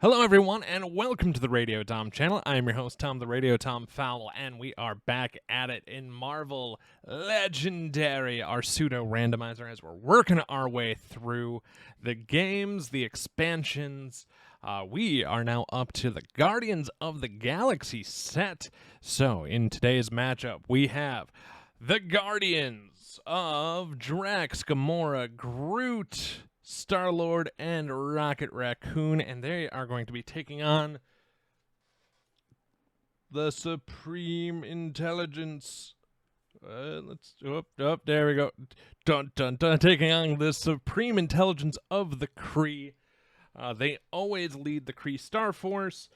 Hello, everyone, and welcome to the Radio Tom channel. I am your host, Tom the Radio Tom Fowl, and we are back at it in Marvel Legendary, our pseudo randomizer, as we're working our way through the games, the expansions. We are now up to the Guardians of the Galaxy set. So, in today's matchup, we have the Guardians of Drax, Gamora, Groot, Star-Lord, and Rocket Raccoon, and they are going to be taking on the Supreme Intelligence. There we go. Dun, dun, dun, taking on the Supreme Intelligence of the Kree. They always lead the Kree Star Force.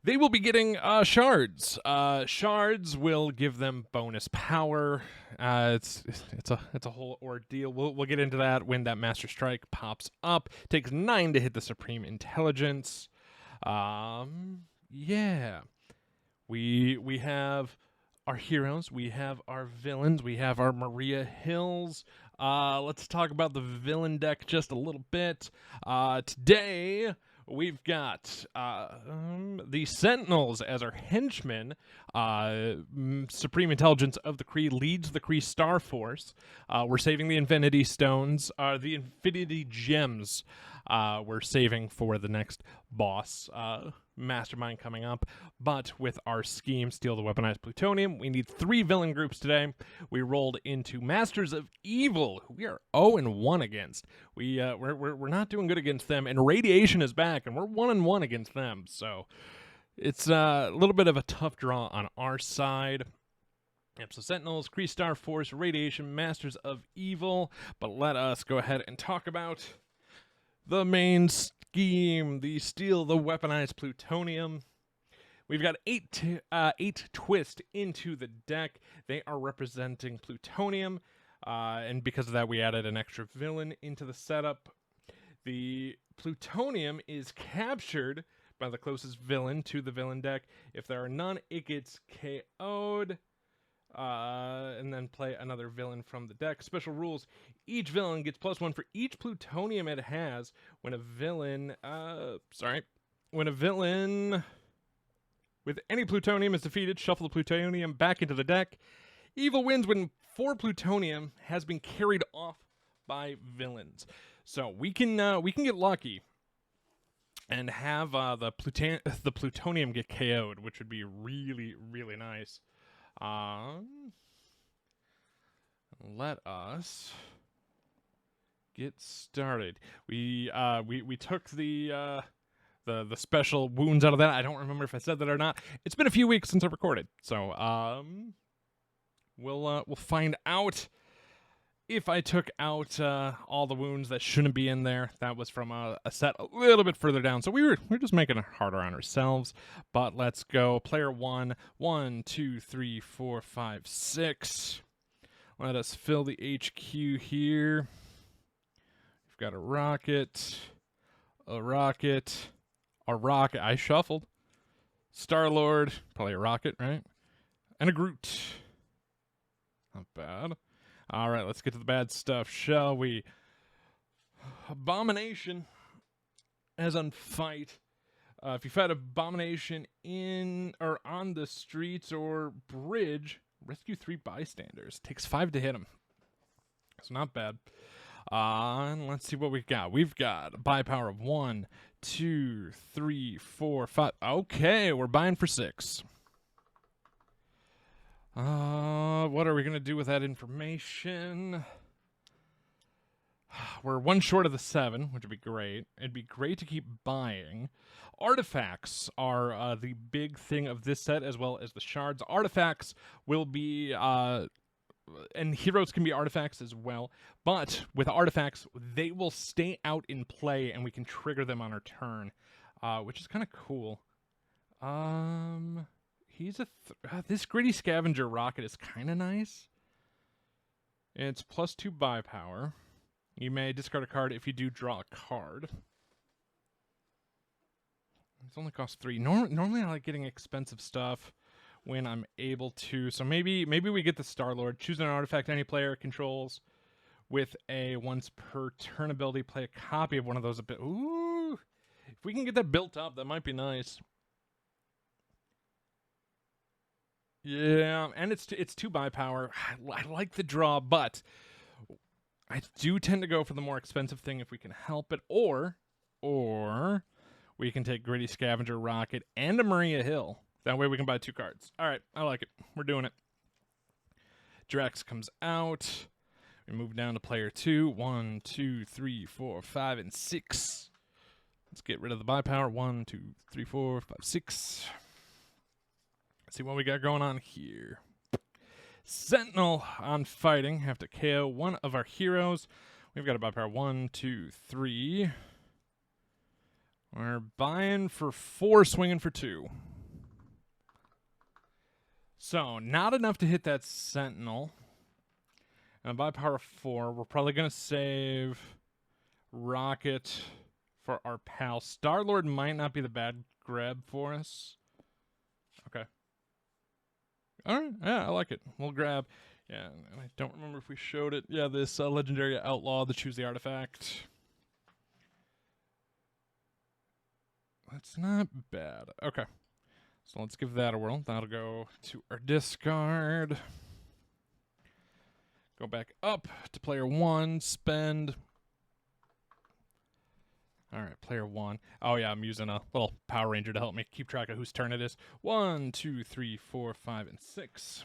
They will be getting shards. Shards will give them bonus power. It's a whole ordeal. We'll get into that when that Master Strike pops up. Takes 9 to hit the Supreme Intelligence. Yeah. We have our heroes. We have our villains. We have our Maria Hills. Let's talk about the villain deck just a little bit. Today we've got the Sentinels as our henchmen. Supreme Intelligence of the Kree leads the Kree Star Force. We're saving the Infinity Stones, the Infinity Gems. We're saving for the next boss mastermind coming up. But with our scheme, steal the weaponized plutonium, we need 3 villain groups today. We rolled into Masters of Evil, who we are 0-1 against. We're not doing good against them, and Radiation is back, and we're 1-1 against them. So it's a little bit of a tough draw on our side. Yep, so Sentinels, Kree Star Force, Radiation, Masters of Evil. But let us go ahead and talk about the main scheme, the steal the weaponized plutonium. We've got 8 twist into the deck. They are representing plutonium, and because of that, we added an extra villain into the setup. The plutonium is captured by the closest villain to the villain deck. If there are none, it gets KO'd. And then play another villain from the deck. Special rules: each villain gets +1 for each plutonium it has. When a villain with any plutonium is defeated, shuffle the plutonium back into the deck. Evil wins when 4 plutonium has been carried off by villains. So we can get lucky and have the plutonium get KO'd, which would be really, really nice. Let us get started. We took the special wounds out of that. I don't remember if I said that or not. It's been a few weeks since I recorded, so we'll find out if I took out all the wounds that shouldn't be in there. That was from a set a little bit further down, so we're just making it harder on ourselves. But let's go. Player 1, 1, 2, 3, 4, 5, 6. Let us fill the HQ here. We've got a rocket. I shuffled. Star-Lord, probably a rocket, right? And a Groot. Not bad. All right, let's get to the bad stuff, shall we? Abomination as on fight. If you fight Abomination in or on the streets or bridge, rescue 3 bystanders. Takes 5 to hit him. It's not bad. And let's see what we've got. We've got a buy power of 1, 2, 3, 4, 5. Okay, we're buying for 6. What are we going to do with that information? We're 1 short of the 7, which would be great. It'd be great to keep buying. Artifacts are the big thing of this set, as well as the shards. Artifacts will be, and heroes can be artifacts as well. But with artifacts, they will stay out in play, and we can trigger them on our turn, which is kind of cool. He's this gritty scavenger rocket is kind of nice. It's +2 buy power. You may discard a card if you do draw a card. It's only cost 3. Normally I like getting expensive stuff when I'm able to. So maybe we get the Star-Lord. Choose an artifact any player controls with a once per turn ability. Play a copy of one of those. Ooh, If we can get that built up, that might be nice. Yeah, and it's 2 buy power. I like the draw, but I do tend to go for the more expensive thing if we can help it, or we can take Gritty Scavenger Rocket and a Maria Hill. That way we can buy 2 cards. All right, I like it. We're doing it. Drax comes out. We move down to player 2. 1, 2, 3, 4, 5, and 6. Let's get rid of the buy power. 1, 2, 3, 4, 5, 6. Let's see what we got going on here. Sentinel on fighting. Have to KO one of our heroes. We've got a buy power 1, 2, 3. We're buying for 4, swinging for 2. So, not enough to hit that Sentinel. And buy power 4. We're probably going to save Rocket for our pal. Star-Lord might not be the bad grab for us. Okay. Alright, yeah, I like it. We'll grab, yeah, I don't remember if we showed it. Yeah, this legendary outlaw to choose the artifact. That's not bad. Okay, so let's give that a whirl. That'll go to our discard. Go back up to player 1, spend. Alright, player 1. Oh yeah, I'm using a little Power Ranger to help me keep track of whose turn it is. 1, 2, 3, 4, 5, and 6.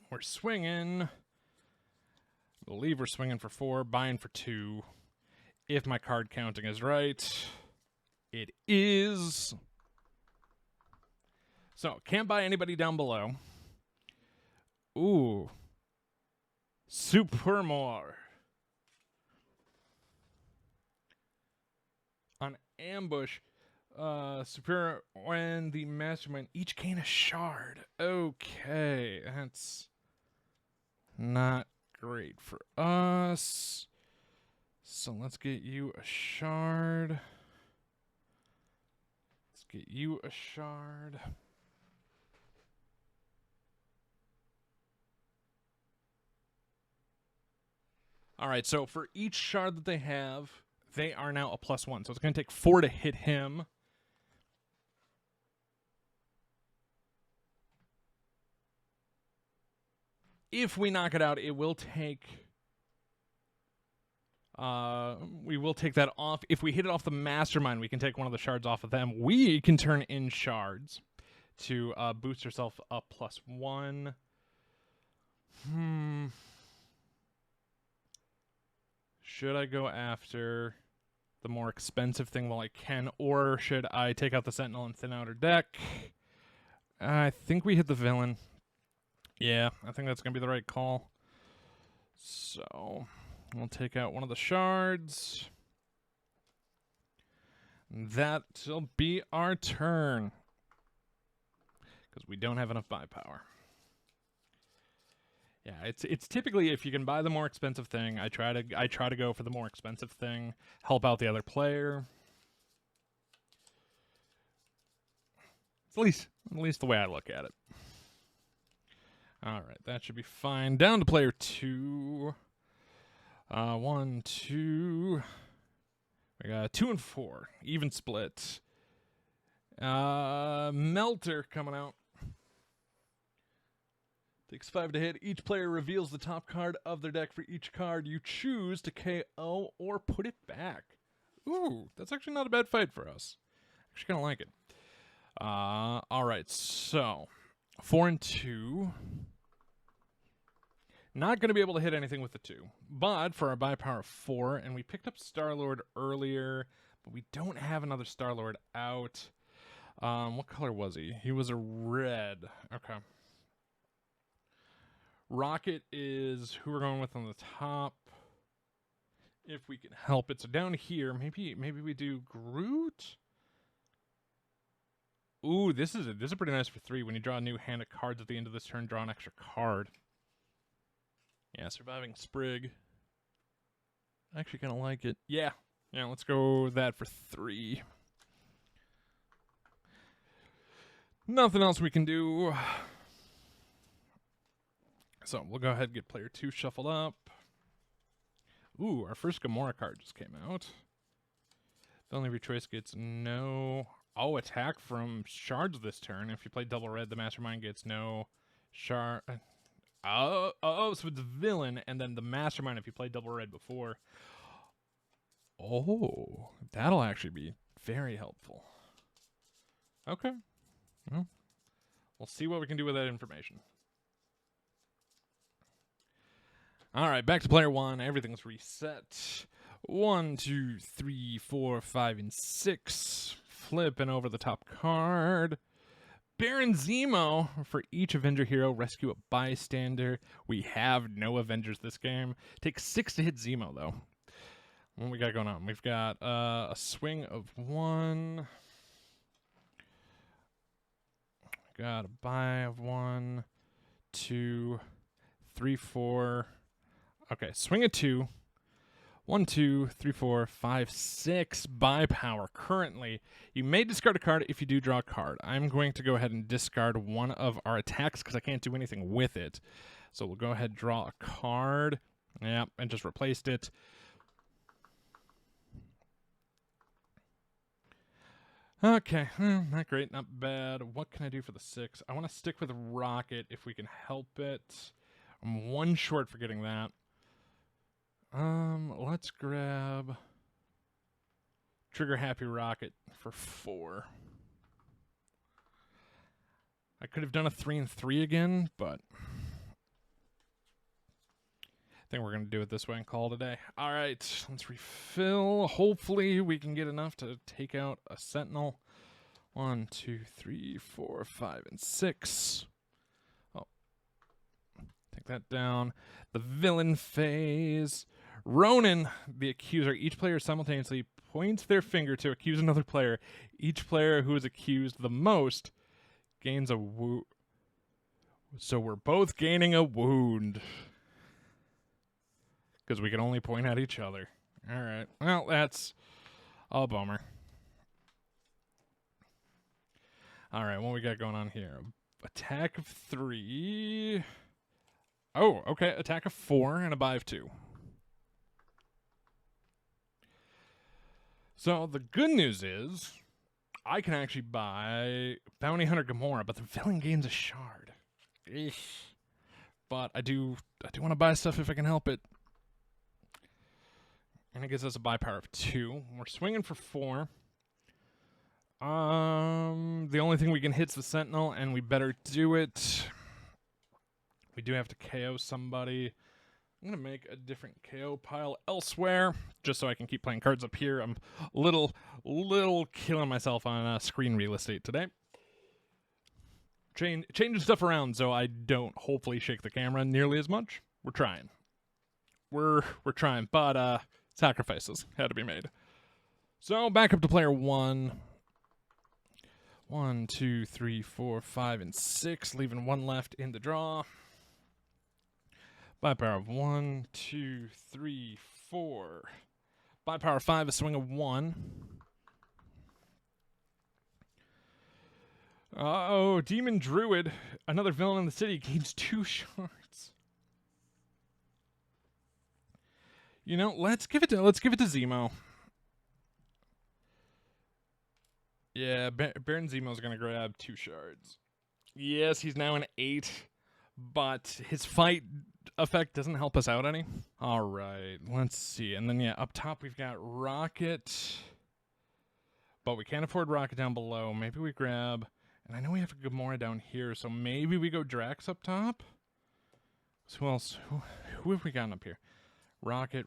We're swinging. I believe we're swinging for 4, buying for 2. If my card counting is right. It is. So, can't buy anybody down below. Ooh. Super more. On ambush, superior when the mastermind each gain a shard. Okay, that's not great for us. So let's get you a shard. Let's get you a shard. All right, so for each shard that they have, they are now a +1. So it's going to take 4 to hit him. If we knock it out, it will take... we will take that off. If we hit it off the mastermind, we can take one of the shards off of them. We can turn in shards to boost ourselves up +1. Should I go after the more expensive thing while I can, or should I take out the Sentinel and thin out her deck? I think we hit the villain. Yeah, I think that's going to be the right call. So, we'll take out one of the shards. That'll be our turn. Because we don't have enough buy power. Yeah, it's typically if you can buy the more expensive thing, I try to go for the more expensive thing, help out the other player. It's at least the way I look at it. All right, that should be fine. Down to player 2. 1, 2. We got 2 and 4, even split. Melter coming out. Takes 5 to hit. Each player reveals the top card of their deck for each card you choose to KO or put it back. Ooh, that's actually not a bad fight for us. Actually kind of like it. All right, so 4 and 2. Not going to be able to hit anything with the 2. But for our buy power 4, and we picked up Star-Lord earlier, but we don't have another Star-Lord out. What color was he? He was a red. Okay. Rocket is who we're going with on the top. If we can help it. So down here, maybe we do Groot. Ooh, this is pretty nice for 3. When you draw a new hand of cards at the end of this turn, draw an extra card. Yeah, surviving Sprig. I actually kind of like it. Yeah, let's go with that for 3. Nothing else we can do. So we'll go ahead and get player 2 shuffled up. Ooh, our first Gamora card just came out. Villain of your choice gets no... Oh, attack from shards this turn. If you play double red, the mastermind gets no shard... Oh, so it's villain, and then the mastermind if you play double red before. Oh, that'll actually be very helpful. Okay. Well, we'll see what we can do with that information. All right, back to player one. Everything's reset. 1, 2, 3, 4, 5, and 6. Flipping over the top card. Baron Zemo. For each Avenger hero, rescue a bystander. We have no Avengers this game. Takes 6 to hit Zemo, though. What we got going on? We've got a swing of 1. Got a buy of 1, 2, 3, 4. Okay, swing of 2. 1, 2, 3, 4, 5, 6 buy power. Currently, you may discard a card if you do draw a card. I'm going to go ahead and discard one of our attacks because I can't do anything with it. So we'll go ahead and draw a card. Yep, and just replaced it. Okay, not great, not bad. What can I do for the 6? I want to stick with Rocket if we can help it. I'm 1 short for getting that. Let's grab Trigger Happy Rocket for 4. I could have done a 3 and 3 again, but I think we're going to do it this way and call it a day. All right, let's refill. Hopefully we can get enough to take out a Sentinel. 1, 2, 3, 4, 5, and 6. Oh, take that down. The villain phase. Ronin, the accuser. Each player simultaneously points their finger to accuse another player. Each player who is accused the most gains a wound. So we're both gaining a wound. Because we can only point at each other. All right. Well, that's a bummer. All right, what we got going on here? Attack of 3. Oh, okay. Attack of 4 and a buy of 2. So the good news is I can actually buy Bounty Hunter Gamora, but the villain gains a shard. Eesh. But I do want to buy stuff if I can help it. And it gives us a buy power of 2. We're swinging for 4. The only thing we can hit's the Sentinel, and we better do it. We do have to KO somebody. I'm going to make a different KO pile elsewhere, just so I can keep playing cards up here. I'm a little killing myself on screen real estate today. Changing stuff around so I don't hopefully shake the camera nearly as much. We're trying. We're trying, but sacrifices had to be made. So back up to player 1. 1, 2, 3, 4, 5, and 6, leaving 1 left in the draw. Buy power of 1, 2, 3, 4. Buy power of 5, a swing of 1. Oh, Demon Druid, another villain in the city, gains 2 shards. You know, let's give it to Zemo. Yeah, Baron Zemo's gonna grab 2 shards. Yes, he's now an 8, but his fight effect doesn't help us out any. All right, let's see. And then, yeah, up top we've got Rocket, but we can't afford Rocket down below. Maybe we grab, and I know we have Gamora down here, so maybe we go Drax up top? So who else? Who have we gotten up here? Rocket.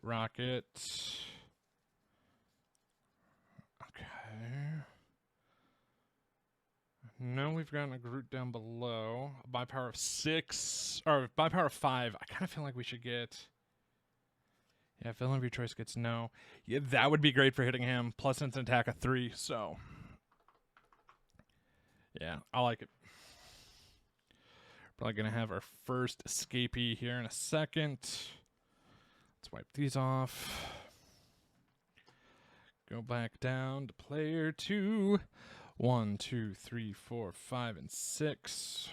Okay. No, we've gotten a Groot down below. Buy power of 6, or buy power of 5. I kind of feel like we should get... Yeah, villain of your choice gets no. Yeah, that would be great for hitting him. Plus it's an attack of 3, so... Yeah, I like it. Probably going to have our first escapee here in a second. Let's wipe these off. Go back down to player 2. 1, 2, 3, 4, 5, and 6.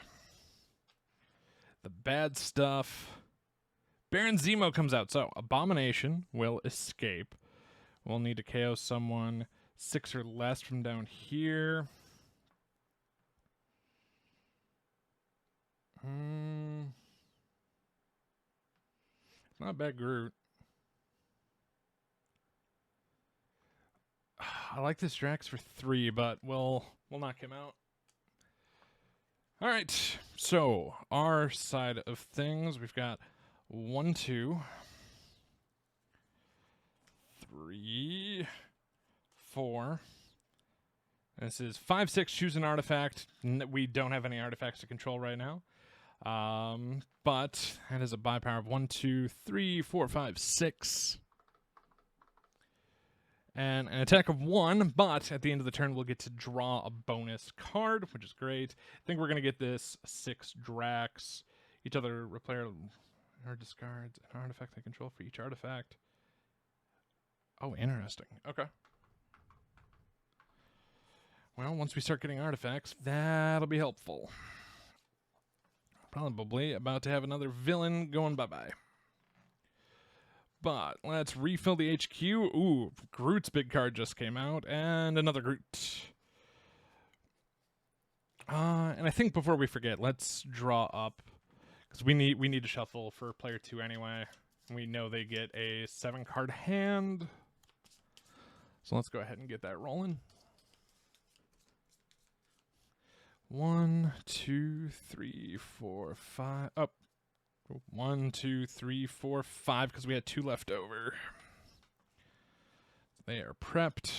The bad stuff. Baron Zemo comes out. So, Abomination will escape. We'll need to KO someone. 6 or less from down here. It's not a bad Groot. I like this Drax for 3, but we'll knock him out. All right, so our side of things, we've got 1, 2, 3, 4. This is 5, 6. Choose an artifact. We don't have any artifacts to control right now, but that is a buy power of 1, 2, 3, 4, 5, 6. And an attack of 1, but at the end of the turn, we'll get to draw a bonus card, which is great. I think we're going to get this 6 Drax. Each other player discards an artifact they control for each artifact. Oh, interesting. Okay. Well, once we start getting artifacts, that'll be helpful. Probably about to have another villain going bye-bye. But let's refill the HQ. Ooh, Groot's big card just came out, and another Groot. And I think before we forget, let's draw up, because we need to shuffle for player 2 anyway. We know they get a 7-card hand, so let's go ahead and get that rolling. 1, 2, 3, 4, 5. Up. 1, 2, 3, 4, 5, because we had 2 left over. They are prepped,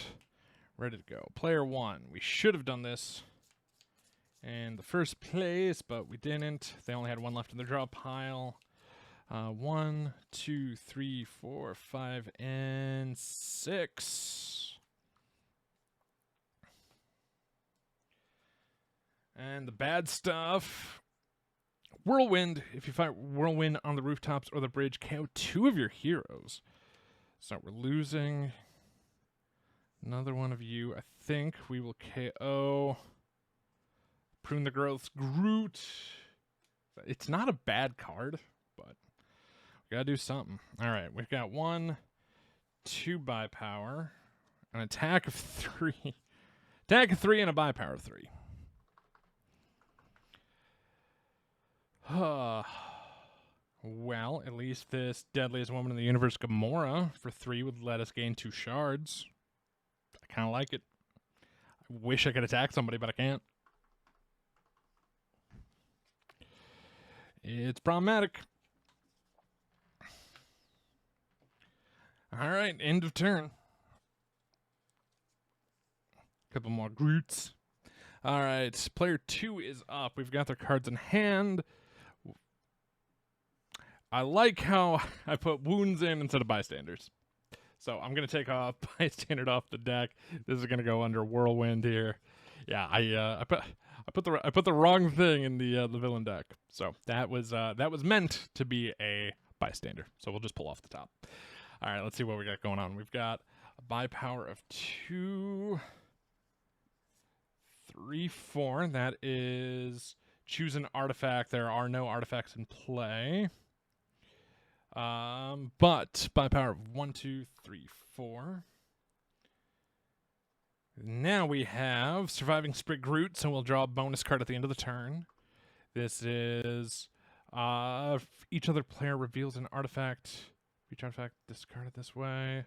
ready to go. Player 1, we should have done this in the first place, but we didn't. They only had 1 left in the draw pile. 1, 2, 3, 4, 5, and 6. And the bad stuff. Whirlwind. If you fight Whirlwind on the rooftops or the bridge, KO 2 of your heroes. So we're losing another one of you. I think we will KO Prune the Growth's Groot. It's not a bad card, but we gotta do something. All right, we've got 1, 2 buy power, an attack of 3. Attack of 3 and a buy power of 3. Well, at least this deadliest woman in the universe, Gamora, for 3 would let us gain 2 shards. I kind of like it. I wish I could attack somebody, but I can't. It's problematic. All right, end of turn. Couple more Groots. All right, player 2 is up. We've got their cards in hand. I like how I put wounds in instead of bystanders. So I'm going to take off bystander off the deck. This is going to go under whirlwind here. Yeah, I put the wrong thing in the villain deck. So that was meant to be a bystander. So we'll just pull off the top. All right, let's see what we got going on. We've got a buy power of 2, 3, 4. That is choose an artifact. There are no artifacts in play. But by power of 1, 2, 3, 4. Now we have Surviving Sprig Groot, so we'll draw a bonus card at the end of the turn. This is each other player reveals an artifact. Each artifact discarded this way.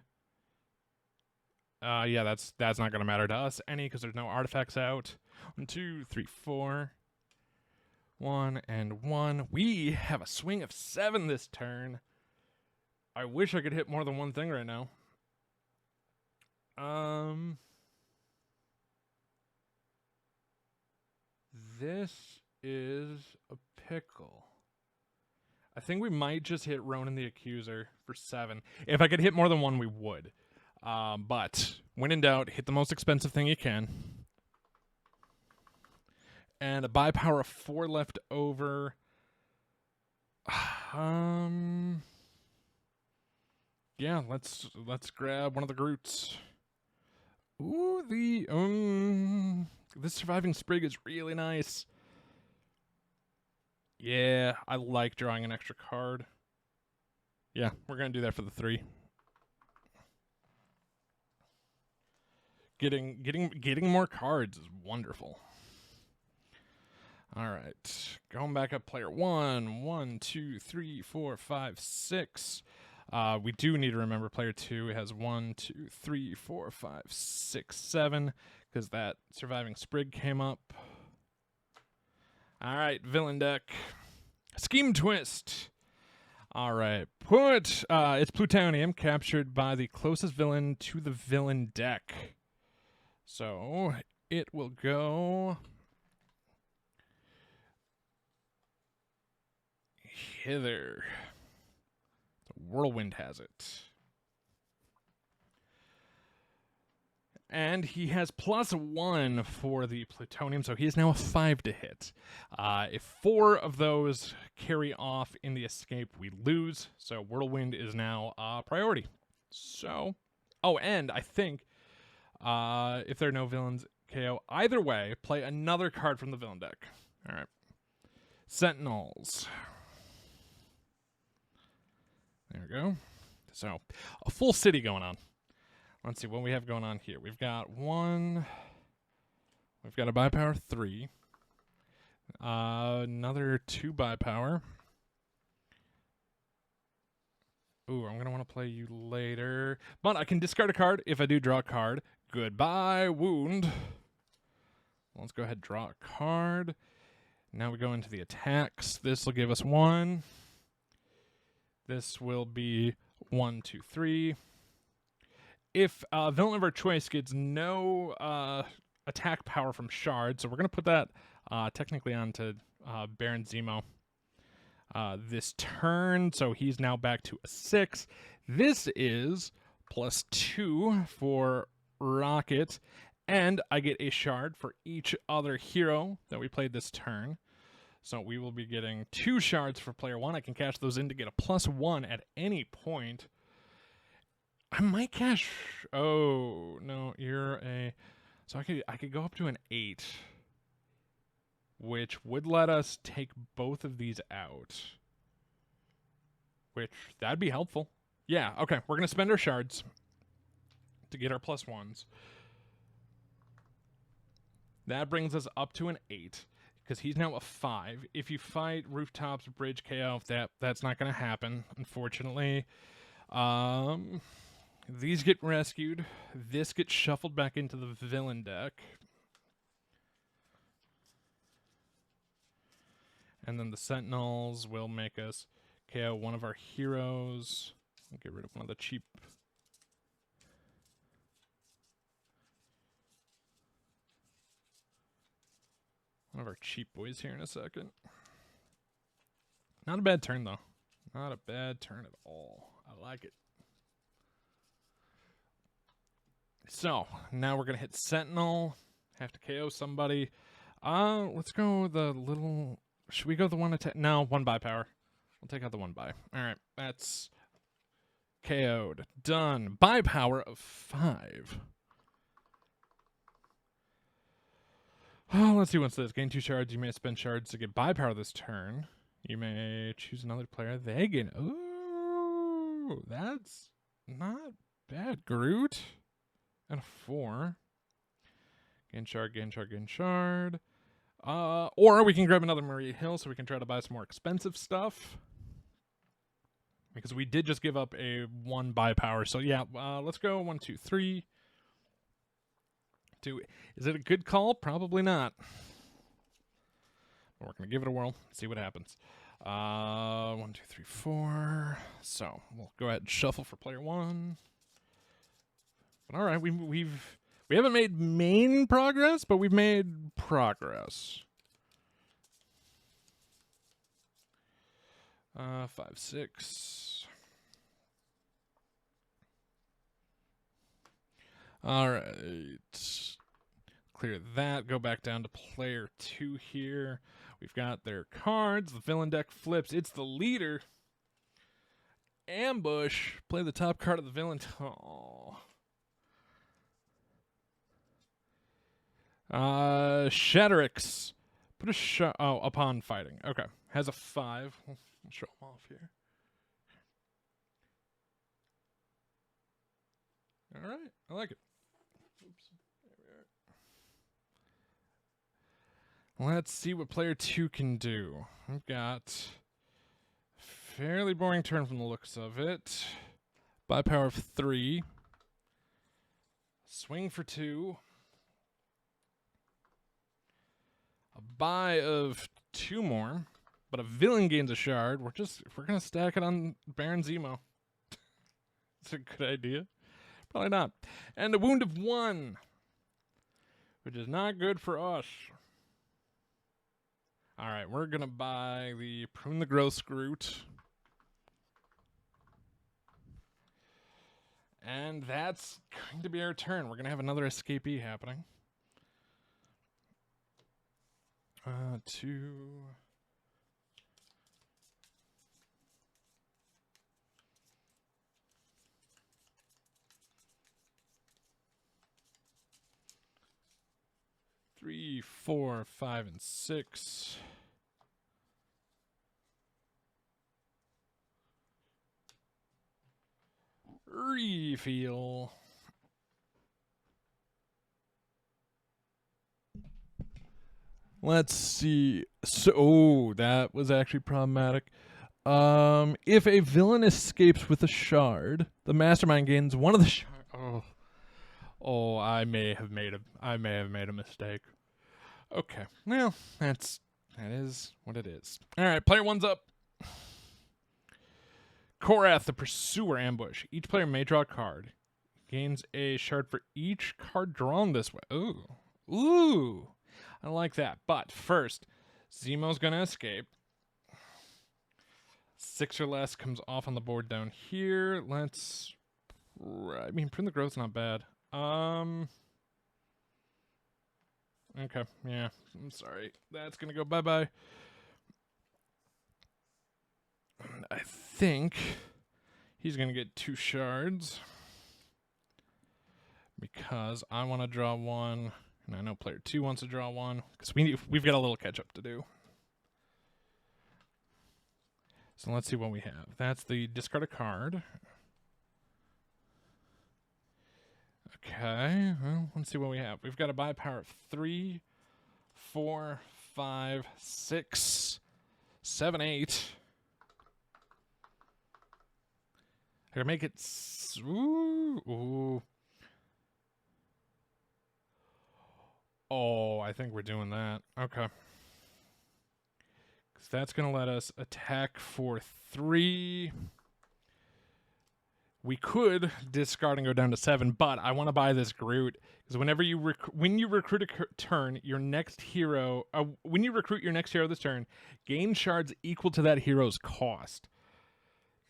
Yeah, that's not gonna matter to us any because there's no artifacts out. 1, 2, 3, 4. 1 and 1. We have a swing of 7 this turn. I wish I could hit more than one thing right now. This is a pickle. I think we might just hit Ronan the Accuser for 7. If I could hit more than one, we would. But when in doubt, hit the most expensive thing you can. And a buy power of 4 left over. Yeah, let's grab one of the Groots. Ooh, this Surviving Sprig is really nice. Yeah, I like drawing an extra card. Yeah, we're gonna do that for the 3. Getting more cards is wonderful. All right, going back up. Player 1, 1, 2, 3, 4, 5, 6. We do need to remember player 2 has 1, 2, 3, 4, 5, 6, 7, because that surviving sprig came up. All right, villain deck. Scheme twist. All right, it's plutonium captured by the closest villain to the villain deck. So it will go hither. The whirlwind has it. And he has +1 for the plutonium, so he is now a 5 to hit. If 4 of those carry off in the escape, we lose. So whirlwind is now a priority. So, oh, and I think if there are no villains, KO. Either way, play another card from the villain deck. All right. Sentinels. There we go. So, a full city going on. Let's see what we have going on here. We've got a buy power 3. Another 2 buy power. Ooh, I'm going to want to play you later. But I can discard a card if I do draw a card. Goodbye, wound. Let's go ahead and draw a card. Now we go into the attacks. This will give us 1. This will be 1, 2, 3. If villain of our choice gets no attack power from shards, so we're going to put that technically onto Baron Zemo this turn, so he's now back to a 6. This is +2 for Rocket, and I get a shard for each other hero that we played this turn. So we will be getting 2 shards for player 1. I can cash those in to get a +1 at any point. I might cash. Oh no, you're a. So I could go up to an 8, which would let us take both of these out. Which that'd be helpful. Yeah. Okay, we're gonna spend our shards to get our +1s. That brings us up to an 8 because he's now a 5. If you fight rooftops, bridge, KO, that's not gonna happen, unfortunately. These get rescued. This gets shuffled back into the villain deck. And then the Sentinels will make us KO one of our heroes. I'll get rid of one of the cheap. One of our cheap boys here in a second. Not a bad turn, though. Not a bad turn at all. I like it. So, now we're going to hit Sentinel. Have to KO somebody. Let's go the little... Should we go the one attack? No, 1 buy power. We'll take out the 1 buy. Alright, that's KO'd. Done. Buy power of 5. Oh, let's see what's this. Gain 2 shards. You may spend shards to get buy power this turn. You may choose another player. They gain... Ooh, that's not bad. Groot. And a 4. Gain shard, gain shard, gain shard. Or we can grab another Maria Hill so we can try to buy some more expensive stuff. Because we did just give up a 1 buy power. So yeah, let's go 1, 2, 3. 2. Is it a good call? Probably not. But we're going to give it a whirl. See what happens. 1, 2, 3, 4. So we'll go ahead and shuffle for player 1. But all right, we haven't made main progress, but we've made progress. 5, 6. All right. Clear that. Go back down to player 2 here. We've got their cards. The villain deck flips. It's the leader. Ambush. Play the top card of the villain. Oh. Shatterix. Put a shot. Oh, upon fighting. Okay. Has a 5. We'll show him off here. All right. I like it. Oops. Let's see what player 2 can do. We've got fairly boring turn from the looks of it. By power of 3. Swing for 2. A buy of 2 more. But a villain gains a shard. We're gonna stack it on Baron Zemo. It's a good idea. Probably not. And a wound of 1. Which is not good for us. Alright, we're gonna buy the Prune the Growth Scroot. And that's going to be our turn. We're going to have another escapee happening. 2. 3, 4, 5, and 6. Reveal. Let's see. So, that was actually problematic. If a villain escapes with a shard, the mastermind gains one of the shards. Oh, I may have made a mistake. Okay, well, that is what it is. All right, player 1's up. Korath, the Pursuer Ambush. Each player may draw a card. Gains a shard for each card drawn this way. Ooh, I like that. But first, Zemo's gonna escape. 6 or less comes off on the board down here. I mean, Prune the Growth's not bad. Okay, yeah, I'm sorry. That's gonna go bye-bye. I think he's gonna get 2 shards. Because I want to draw 1, and I know player 2 wants to draw 1, because we've got a little catch-up to do. So let's see what we have. That's the discard a card. Okay, well, let's see what we have. We've got a buy power of 3, 4, 5, 6, 7, 8. I can make it... Ooh. Oh, I think we're doing that. Okay. Because that's going to let us attack for 3. We could discard and go down to 7, but I want to buy this Groot. Because when you recruit a turn, your next hero... when you recruit your next hero this turn, gain shards equal to that hero's cost.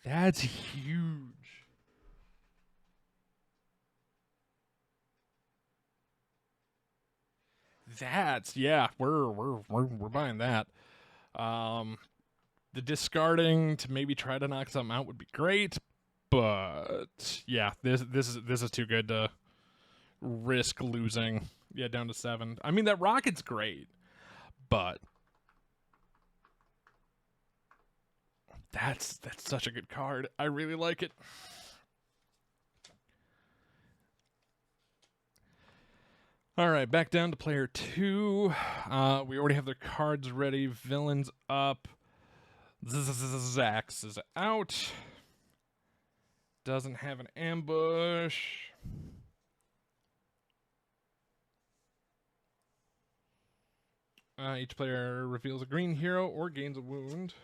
That's huge. Yeah, we're buying that. The discarding to maybe try to knock something out would be great, but yeah, this is too good to risk losing. Yeah, down to 7. I mean, that rocket's great, but that's such a good card. I really like it. All right, back down to player 2. We already have their cards ready. Villains up. Zax is out. Doesn't have an ambush. Each player reveals a green hero or gains a wound.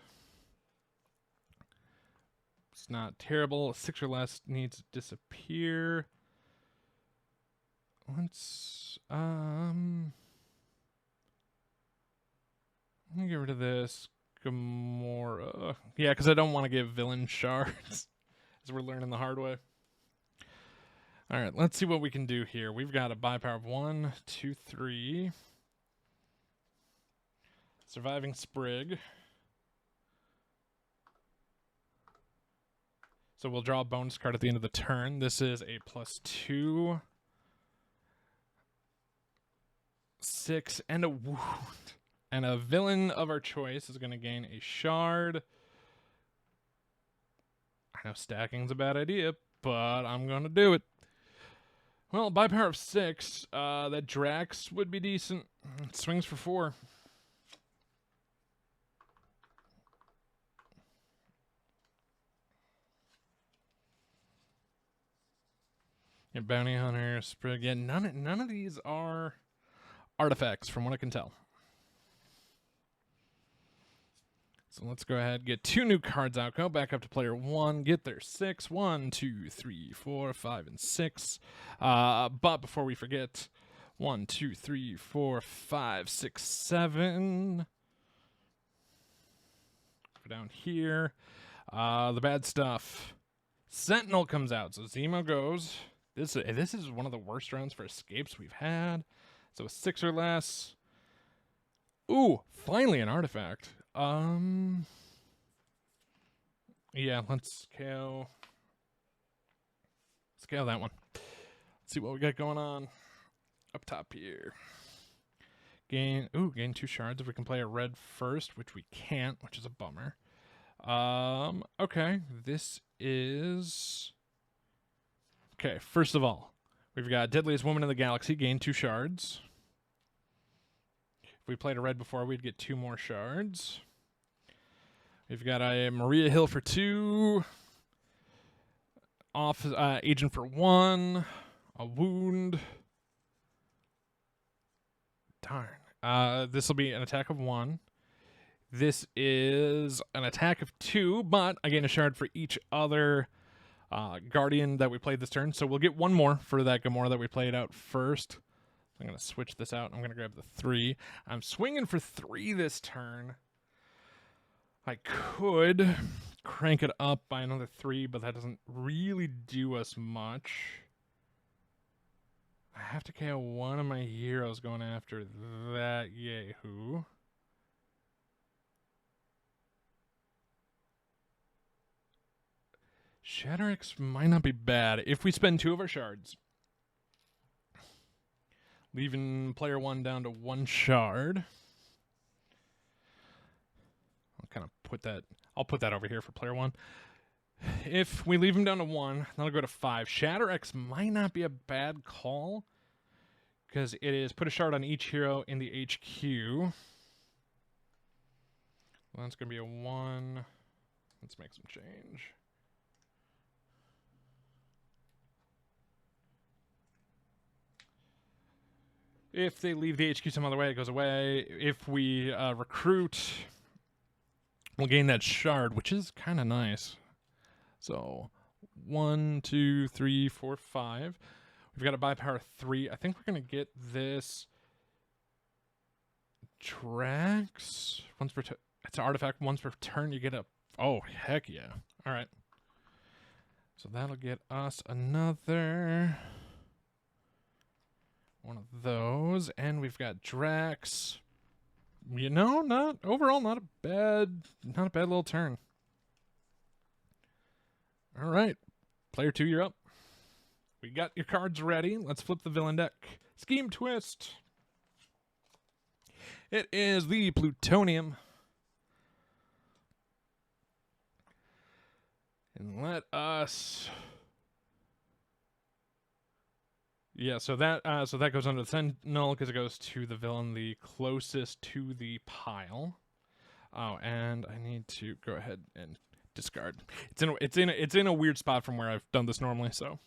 It's not terrible. 6 or less needs to disappear. Let's let me get rid of this Gamora. Yeah, because I don't want to give villain shards, as we're learning the hard way. All right, let's see what we can do here. We've got a buy power of 1, 2, 3. Surviving Sprig. So we'll draw a bonus card at the end of the turn. This is a +2. 6 and a wound. And a villain of our choice is going to gain a shard. I know stacking's a bad idea, but I'm going to do it. Well, by power of 6, that Drax would be decent. It swings for 4. Yeah, bounty hunter, sprig. Yeah, none of these are artifacts, from what I can tell. So let's go ahead, get 2 new cards out. Go back up to player 1, get their 6. 1, 2, 3, 4, 5, and 6. But before we forget, 1, 2, 3, 4, 5, 6, 7. Down here, the bad stuff. Sentinel comes out, so Zemo goes. This is one of the worst rounds for escapes we've had. So 6 or less. Ooh, finally an artifact. Yeah, let's scale that one. Let's see what we got going on up top here. Gain 2 shards if we can play a red first, which we can't, which is a bummer. Okay, this is... Okay, first of all, we've got Deadliest Woman in the Galaxy, gain 2 shards. If we played a red before, we'd get 2 more shards. We've got a Maria Hill for 2. Off Agent for 1. A wound. Darn. This will be an attack of 1. This is an attack of 2, but I gain a shard for each other Guardian that we played this turn. So we'll get 1 more for that Gamora that we played out first. I'm going to switch this out. I'm going to grab the 3. I'm swinging for 3 this turn. I could crank it up by another 3, but that doesn't really do us much. I have to KO one of my heroes going after that Yahoo. Shatter X might not be bad if we spend 2 of our shards. Leaving player 1 down to 1 shard. I'll kind of put that... I'll put that over here for player 1. If we leave him down to 1, that'll go to 5. Shatter X might not be a bad call, because it is put a shard on each hero in the HQ. Well, that's going to be a 1. Let's make some change. If they leave the HQ some other way, it goes away. If we recruit, we'll gain that shard, which is kind of nice. So 1, 2, 3, 4, 5. We've got a buy power 3. I think we're going to get this Drax. Once per it's an artifact. Once per turn, you get a... Oh, heck yeah. All right. So that'll get us another... one of those, and we've got Drax. You know, not a bad little turn. All right, player 2, you're up. We got your cards ready. Let's flip the villain deck. Scheme twist. It is the plutonium. And let us... Yeah, so that goes under the Sentinel because it goes to the villain the closest to the pile. Oh, and I need to go ahead and discard. It's in a weird spot from where I've done this normally, so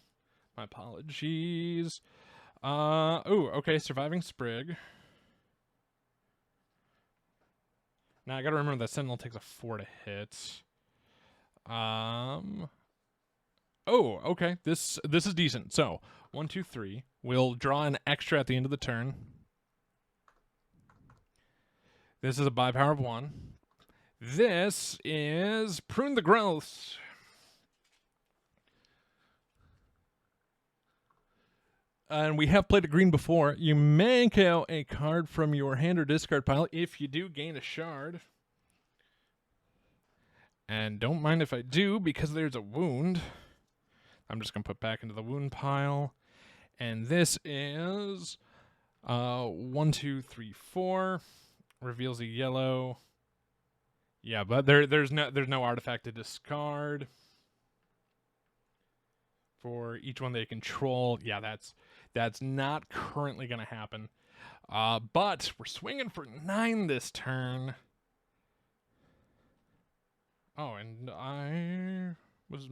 my apologies. Okay, surviving Sprig. Now I gotta remember that Sentinel takes a 4 to hit. Oh, okay. This is decent. So 1, 2, 3. We'll draw an extra at the end of the turn. This is a buy power of 1. This is Prune the Growths. And we have played a green before. You may KO a card from your hand or discard pile. If you do, gain a shard. And don't mind if I do, because there's a wound. I'm just going to put back into the wound pile. And this is 1, 2, 3, 4. Reveals a yellow. Yeah, but there's no artifact to discard. For each one they control. Yeah, that's not currently going to happen. But we're swinging for 9 this turn. Oh, and I was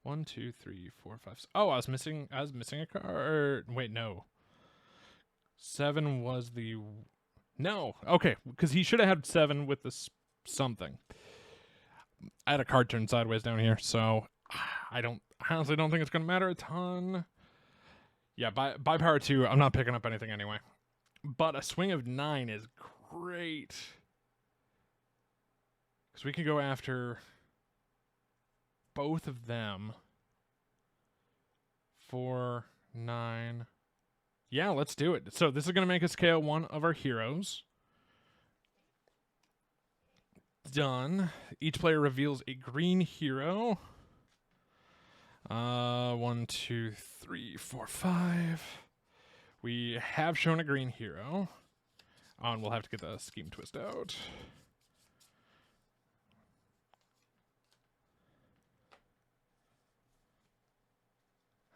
1, 2, 3, 4, 5. Oh, I was missing a card. Wait, no. 7 was the... No. Okay, because he should have had 7 with this something. I had a card turned sideways down here, so I honestly don't think it's going to matter a ton. Yeah, by power 2, I'm not picking up anything anyway. But a swing of 9 is great. Because we can go after both of them. 4, 9. Yeah, let's do it. So this is going to make us KO one of our heroes. Done. Each player reveals a green hero. 1, 2, 3, 4, 5. We have shown a green hero. And we'll have to get the scheme twist out.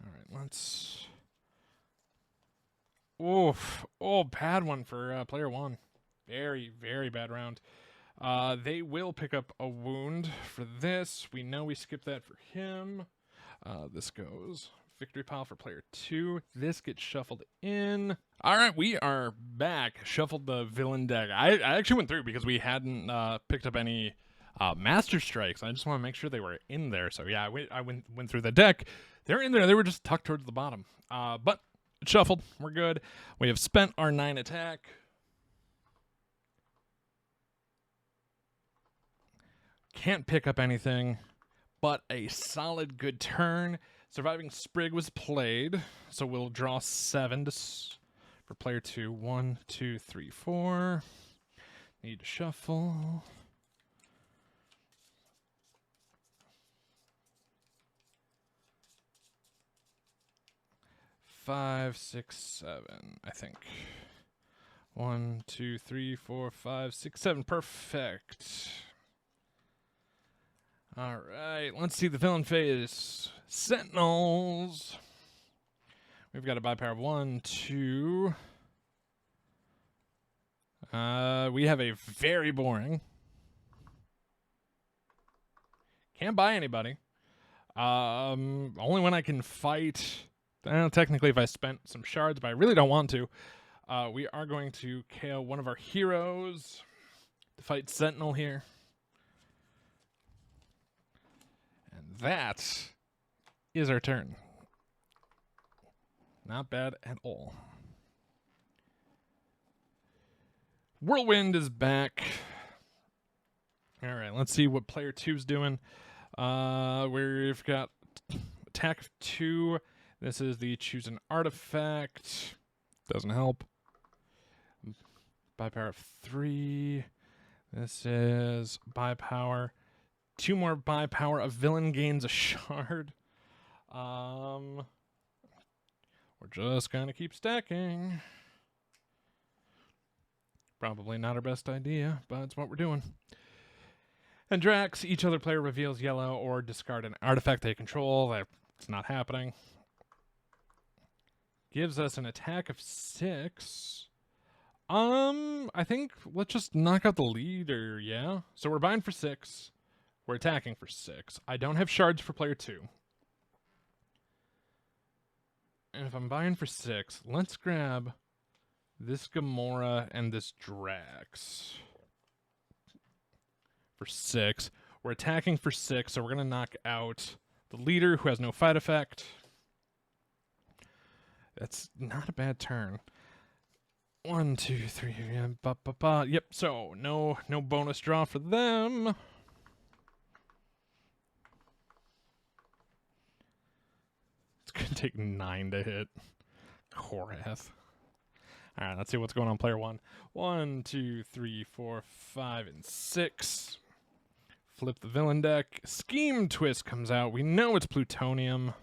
All right, let's... Oof. Oh, bad one for player 1. Very, very bad round. They will pick up a wound for this. We know we skipped that for him. This goes victory pile for player 2. This gets shuffled in. All right, we are back. Shuffled the villain deck. I actually went through because we hadn't picked up any master strikes. I just want to make sure they were in there. So yeah, I went through the deck. They're in there. They were just tucked towards the bottom. But it's shuffled. We're good. We have spent our 9 attack. Can't pick up anything, but a solid good turn. Surviving Sprig was played, so we'll draw 7 for player 2. 1, 2, 3, 4. Need to shuffle. Five, 6, 7, I think. 1, 2, 3, 4, 5, 6, 7. Perfect. All right, let's see the villain phase. Sentinels. We've got a buy power of 1, 2. We have a very boring. Can't buy anybody. Only when I can fight. Technically, if I spent some shards, but I really don't want to. We are going to KO one of our heroes to fight Sentinel here. And that is our turn. Not bad at all. Whirlwind is back. All right, let's see what player 2's doing. We've got attack of 2. This is the choose an artifact. Doesn't help. Buy power of 3. This is buy power. 2 more buy power. A villain gains a shard. We're just gonna keep stacking. Probably not our best idea, but it's what we're doing. And Drax, each other player reveals yellow or discard an artifact they control. That's not happening. Gives us an attack of 6. I think let's just knock out the leader, yeah? So we're buying for 6. We're attacking for 6. I don't have shards for player 2. And if I'm buying for 6, let's grab this Gamora and this Drax. For 6. We're attacking for 6, so we're going to knock out the leader who has no fight effect. That's not a bad turn. 1, 2, 3, Yep, so no bonus draw for them. It's going to take 9 to hit. Korath. All right, let's see what's going on player 1. 1, 2, 3, 4, 5, and 6. Flip the villain deck. Scheme Twist comes out. We know it's plutonium.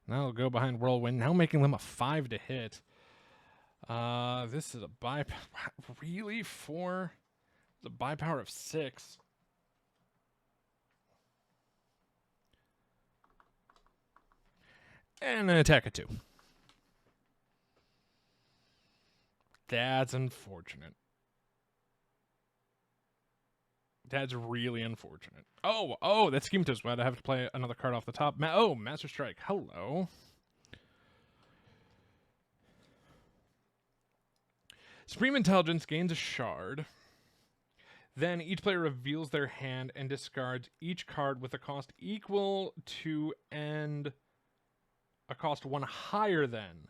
Now we'll go behind Whirlwind. Now making them a 5 to hit. This is a buy. Really? 4? It's a buy power of 6. And an attack of 2. That's unfortunate. That's really unfortunate. Oh, that scheme toast. I'd have to play another card off the top. Master Strike. Hello. Supreme Intelligence gains a shard. Then each player reveals their hand and discards each card with a cost equal to and a cost one higher than.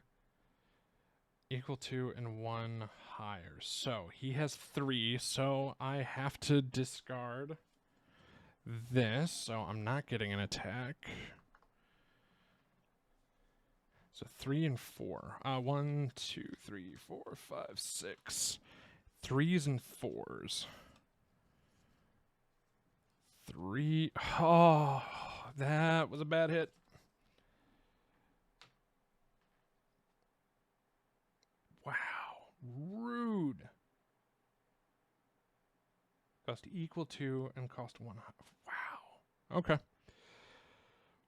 Equal to and one higher. So he has 3, so I have to discard this. So I'm not getting an attack. So 3 and 4. 1, 2, 3, 4, 5, 6. 3s and 4s. 3. Oh, that was a bad hit. Wow. Rude. Cost equal to and cost 1. Wow. Okay.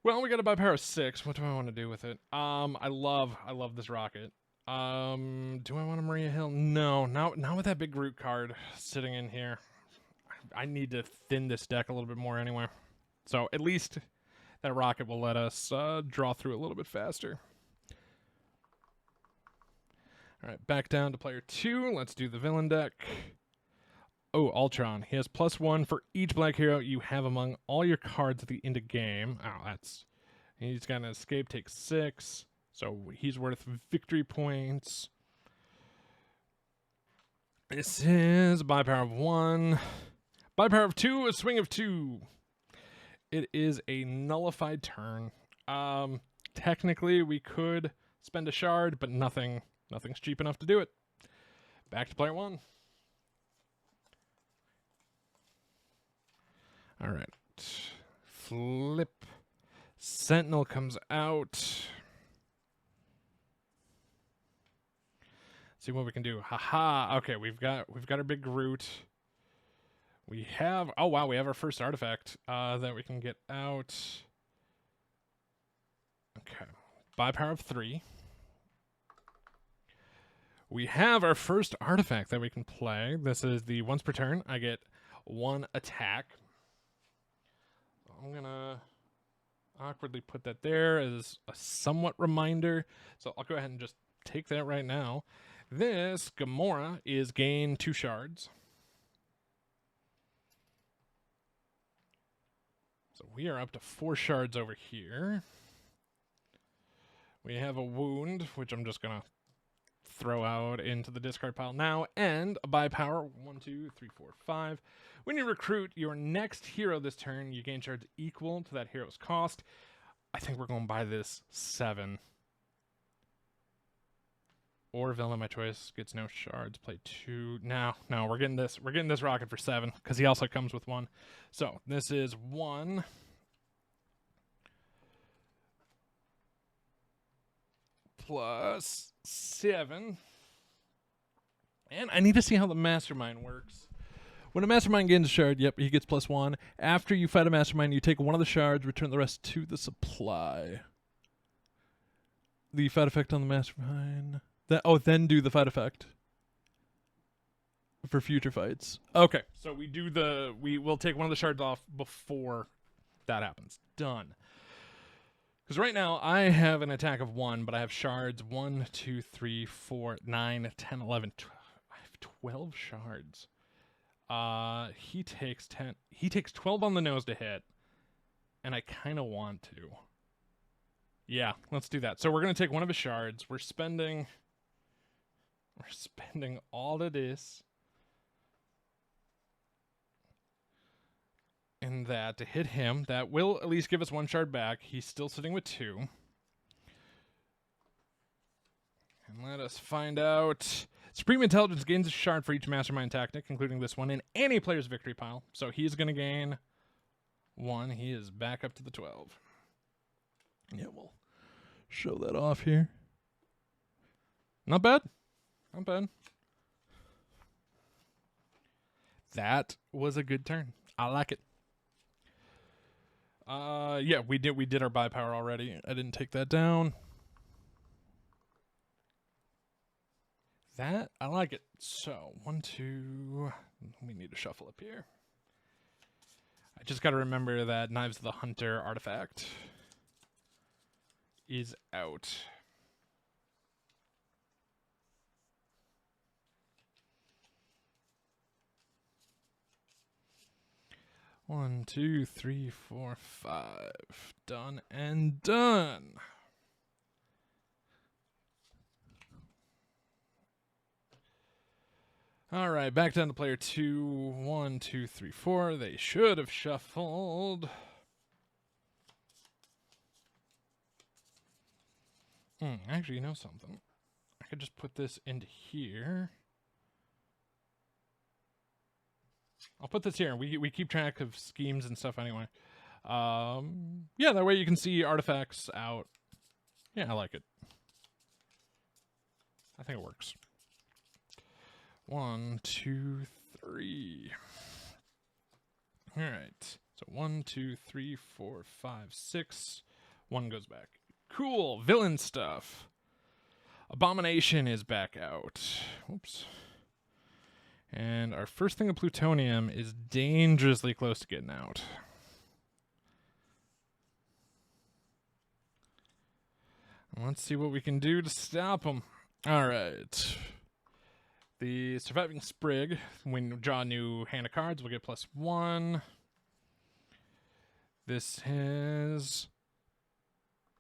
Well, we got to buy power 6. What do I want to do with it? I love this rocket. Do I want a Maria Hill? No, not with that big Groot card sitting in here. I need to thin this deck a little bit more anyway. So at least that rocket will let us draw through a little bit faster. All right, back down to player 2. Let's do the villain deck. Oh, Ultron. He has +1 for each black hero you have among all your cards at the end of game. Oh, that's... He's got an escape, takes 6. So he's worth victory points. This is buy power of 1. Buy power of 2, a swing of 2. It is a nullified turn. Technically, we could spend a shard, but nothing's cheap enough to do it. Back to player 1. All right. Flip. Sentinel comes out. See what we can do. Haha. Okay, we've got our big Groot. We have we have our first artifact that we can get out. Okay. Buy power of 3. We have our first artifact that we can play. This is the once per turn. I get 1 attack. I'm gonna awkwardly put that there as a somewhat reminder. So I'll go ahead and just take that right now. This Gamora is gain 2 shards. So we are up to 4 shards over here. We have a wound, which I'm just gonna throw out into the discard pile now, and a buy power 1, 2, 3, 4, 5. When you recruit your next hero this turn, you gain shards equal to that hero's cost. I think we're going to buy this 7. Or villain, my choice, gets no shards. Play 2. No, we're getting this. We're getting this rocket for 7 because he also comes with 1. So this is 1. Plus 7. And I need to see how the mastermind works. When a mastermind gains a shard, yep, he gets +1. After you fight a mastermind, you take 1 of the shards, return the rest to the supply. The fight effect on the mastermind. Then do the fight effect for future fights. Okay, so we'll take 1 of the shards off before that happens. Done. Because right now, I have an attack of 1, but I have shards 1, 2, 3, 4, 9, 10, 11, 12. I have 12 shards. He takes 10. He takes 12 on the nose to hit, and I kind of want to. Yeah, let's do that. So we're going to take 1 of his shards. We're spending all of this and that to hit him. That will at least give us 1 shard back. He's still sitting with 2. And let us find out. Supreme Intelligence gains a shard for each mastermind tactic, including this one, in any player's victory pile. So he's going to gain 1. He is back up to the 12. Yeah, we'll show that off here. Not bad. Not bad. That was a good turn. I like it. Yeah, we did our buy power already. I didn't take that down. That, I like it. So, 1, 2, we need to shuffle up here. I just got to remember that Knives of the Hunter artifact is out. One, two, three, four, five. Done and done. All right, back down to player 2. 1, 2, 3, 4. They should have shuffled. Actually, you know something? I could just put this into here. I'll put this here. We keep track of schemes and stuff anyway. Yeah, that way you can see artifacts out. Yeah, I like it. I think it works. 1, 2, 3. All right. So 1, 2, 3, 4, 5, 6. 1 goes back. Cool. Villain stuff. Abomination is back out. Oops. And our first thing of plutonium is dangerously close to getting out. Let's see what we can do to stop them. All right. The surviving sprig, when we draw a new hand of cards, we'll get +1. This is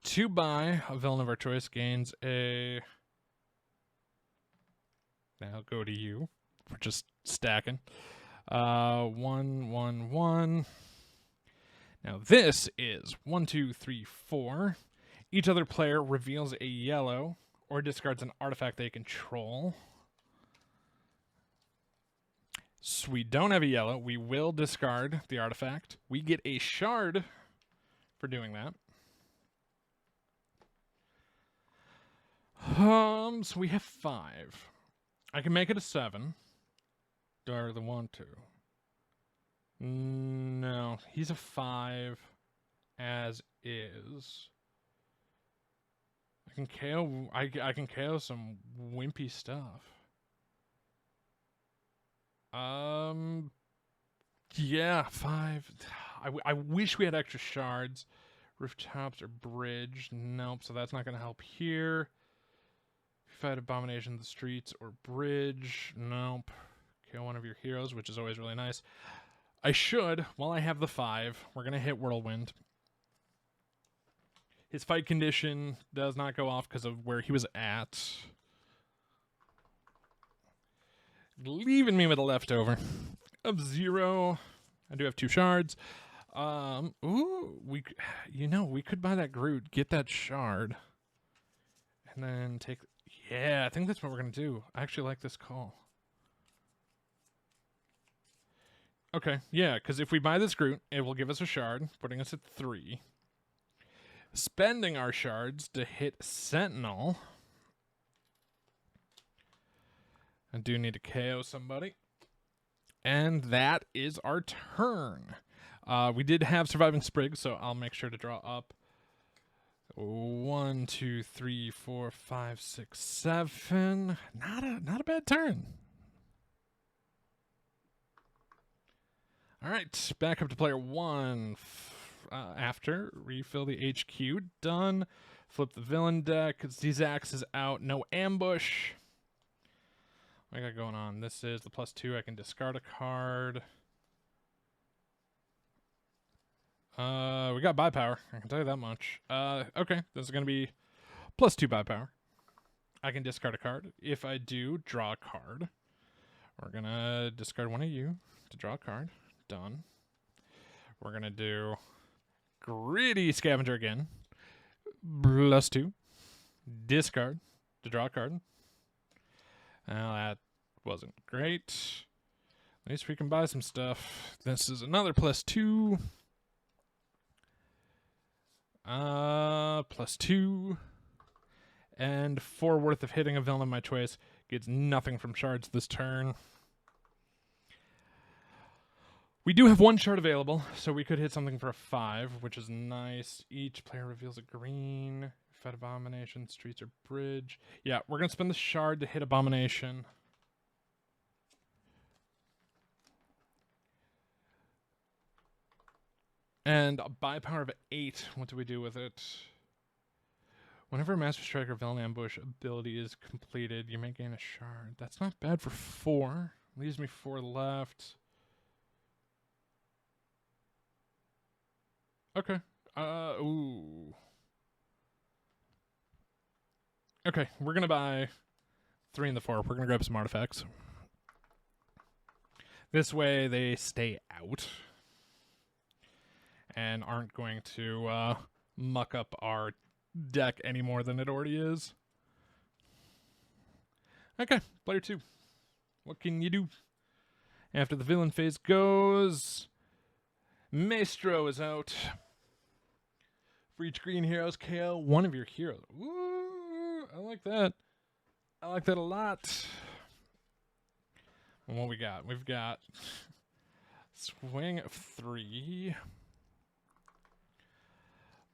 2 buy. A villain of our choice gains a... Now go to you. We're just stacking. 1, 1, 1. Now this is 1, 2, 3, 4. Each other player reveals a yellow or discards an artifact they control. So we don't have a yellow. We will discard the artifact. We get a shard for doing that. So we have 5. I can make it a 7. Do I really want to? No, he's a 5 as is. I can KO. I can KO some wimpy stuff. Yeah, 5. I wish we had extra shards. Rooftops or bridge. Nope, so that's not going to help here. Fight abomination in the streets or bridge. Nope. Kill one of your heroes, which is always really nice. I should, while I have the 5, we're going to hit Whirlwind. His fight condition does not go off because of where he was at. Leaving me with a leftover of 0. I do have 2 shards. Ooh, we could buy that Groot, get that shard, and then take... Yeah, I think that's what we're going to do. I actually like this call. Okay, yeah, because if we buy this Groot, it will give us a shard, putting us at 3. Spending our shards to hit Sentinel. I do need to KO somebody. And that is our turn. We did have Surviving Sprig, so I'll make sure to draw up. 1, 2, 3, 4, 5, 6, 7. Not a bad turn. All right, back up to player 1. After refill the HQ, done. Flip the villain deck. Zax is out. No ambush. What I got going on? This is the +2. I can discard a card. We got buy power. I can tell you that much. Okay, this is gonna be +2 buy power. I can discard a card. If I do, draw a card. We're gonna discard one of you to draw a card. Done. We're gonna do Gritty Scavenger again. +2. Discard to draw a card. Well, that wasn't great. At least we can buy some stuff. This is another +2. +2. And 4 worth of hitting a villain of my choice. Gets nothing from shards this turn. We do have 1 shard available, so we could hit something for a 5, which is nice. Each player reveals a green. Fight Abomination, streets or bridge. Yeah, we're going to spend the shard to hit Abomination. And by power of 8, what do we do with it? Whenever a Master Strike or Villain Ambush ability is completed, you may gain a shard. That's not bad for 4. Leaves me 4 left. Okay. Ooh. Okay, we're going to buy 3 and the 4. We're going to grab some artifacts. This way they stay out and aren't going to muck up our deck any more than it already is. Okay, player 2. What can you do? After the villain phase goes, Maestro is out. For each green hero's KO, one of your heroes. Ooh, I like that. I like that a lot. And what we got? We've got swing of 3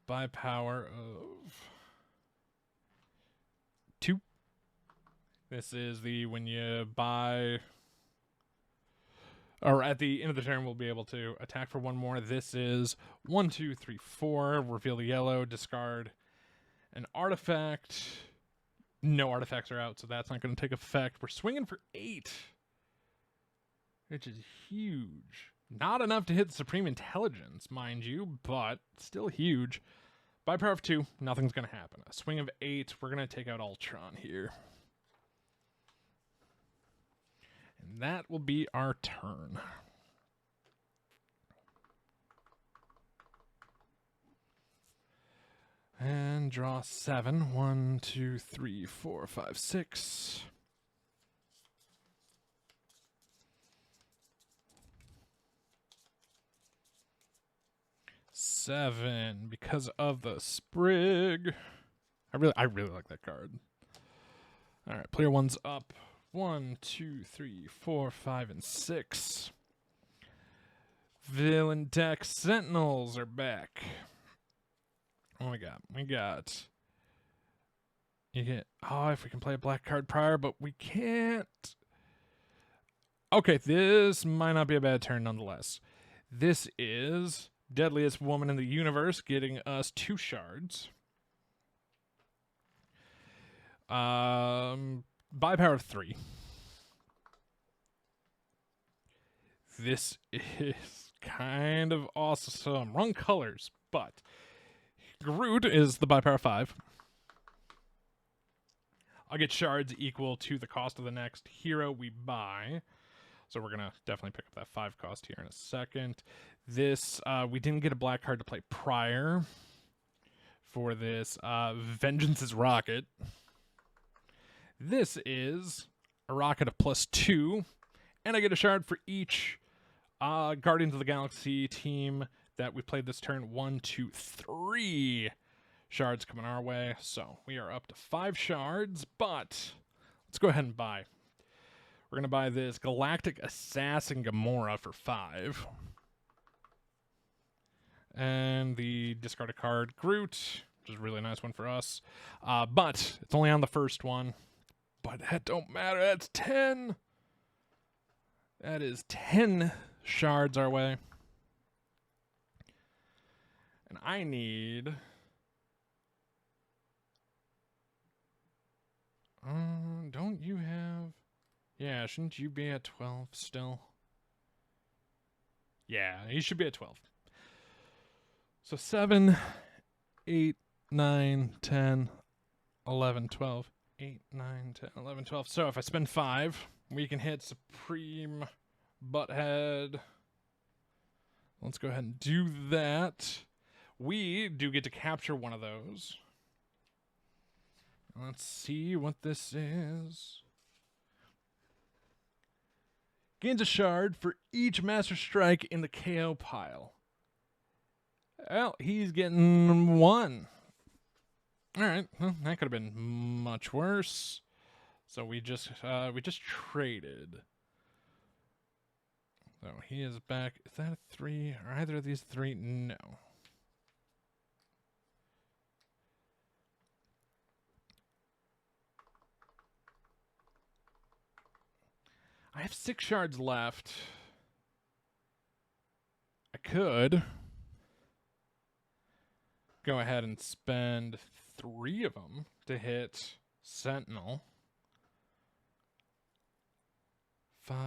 by power of 2. This is the when you buy, or at the end of the turn, we'll be able to attack for 1 more. This is 1, 2, 3, 4. Reveal the yellow, discard an artifact. No artifacts are out, so that's not going to take effect. We're swinging for 8, which is huge. Not enough to hit the Supreme Intelligence, mind you, but still huge. By power of 2, nothing's going to happen. A swing of 8, we're going to take out Ultron here. And that will be our turn. And draw 7. 1, 2, 3, 4, 5, 6. Seven, because of the Sprig. I really like that card. All right, player 1's up. 1, 2, 3, 4, 5, and 6. Villain deck Sentinels are back. What we got? We got. You get. Oh, if we can play a black card prior, but we can't. Okay, this might not be a bad turn nonetheless. This is Deadliest Woman in the Universe, getting us 2 shards. By power of 3. This is kind of awesome. Wrong colors, but Groot is the by power 5. I'll get shards equal to the cost of the next hero we buy. So we're going to definitely pick up that 5 cost here in a second. This, we didn't get a black card to play prior for this. Vengeance's Rocket. This is a rocket of +2, and I get a shard for each Guardians of the Galaxy team that we played this turn. 1, 2, 3 shards coming our way. So we are up to 5 shards, but let's go ahead and buy. We're going to buy this Galactic Assassin Gamora for 5. And the discarded card, Groot, which is a really nice one for us. But it's only on the first one. But that don't matter. That's 10. That is 10 shards our way. And I need... don't you have... Yeah, shouldn't you be at 12 still? Yeah, you should be at 12. So 7, 8, 9, 10, 11, 12. 8, 9, 10, 11, 12. So if I spend 5, we can hit Supreme Butthead. Let's go ahead and do that. We do get to capture one of those. Let's see what this is. Gains a shard for each Master Strike in the KO pile. Well, he's getting 1. Alright, well, that could have been much worse. So we just traded. So he is back. Is that a 3? Are either of these 3? No. I have 6 shards left. I could go ahead and spend 3 of them to hit Sentinel. 5.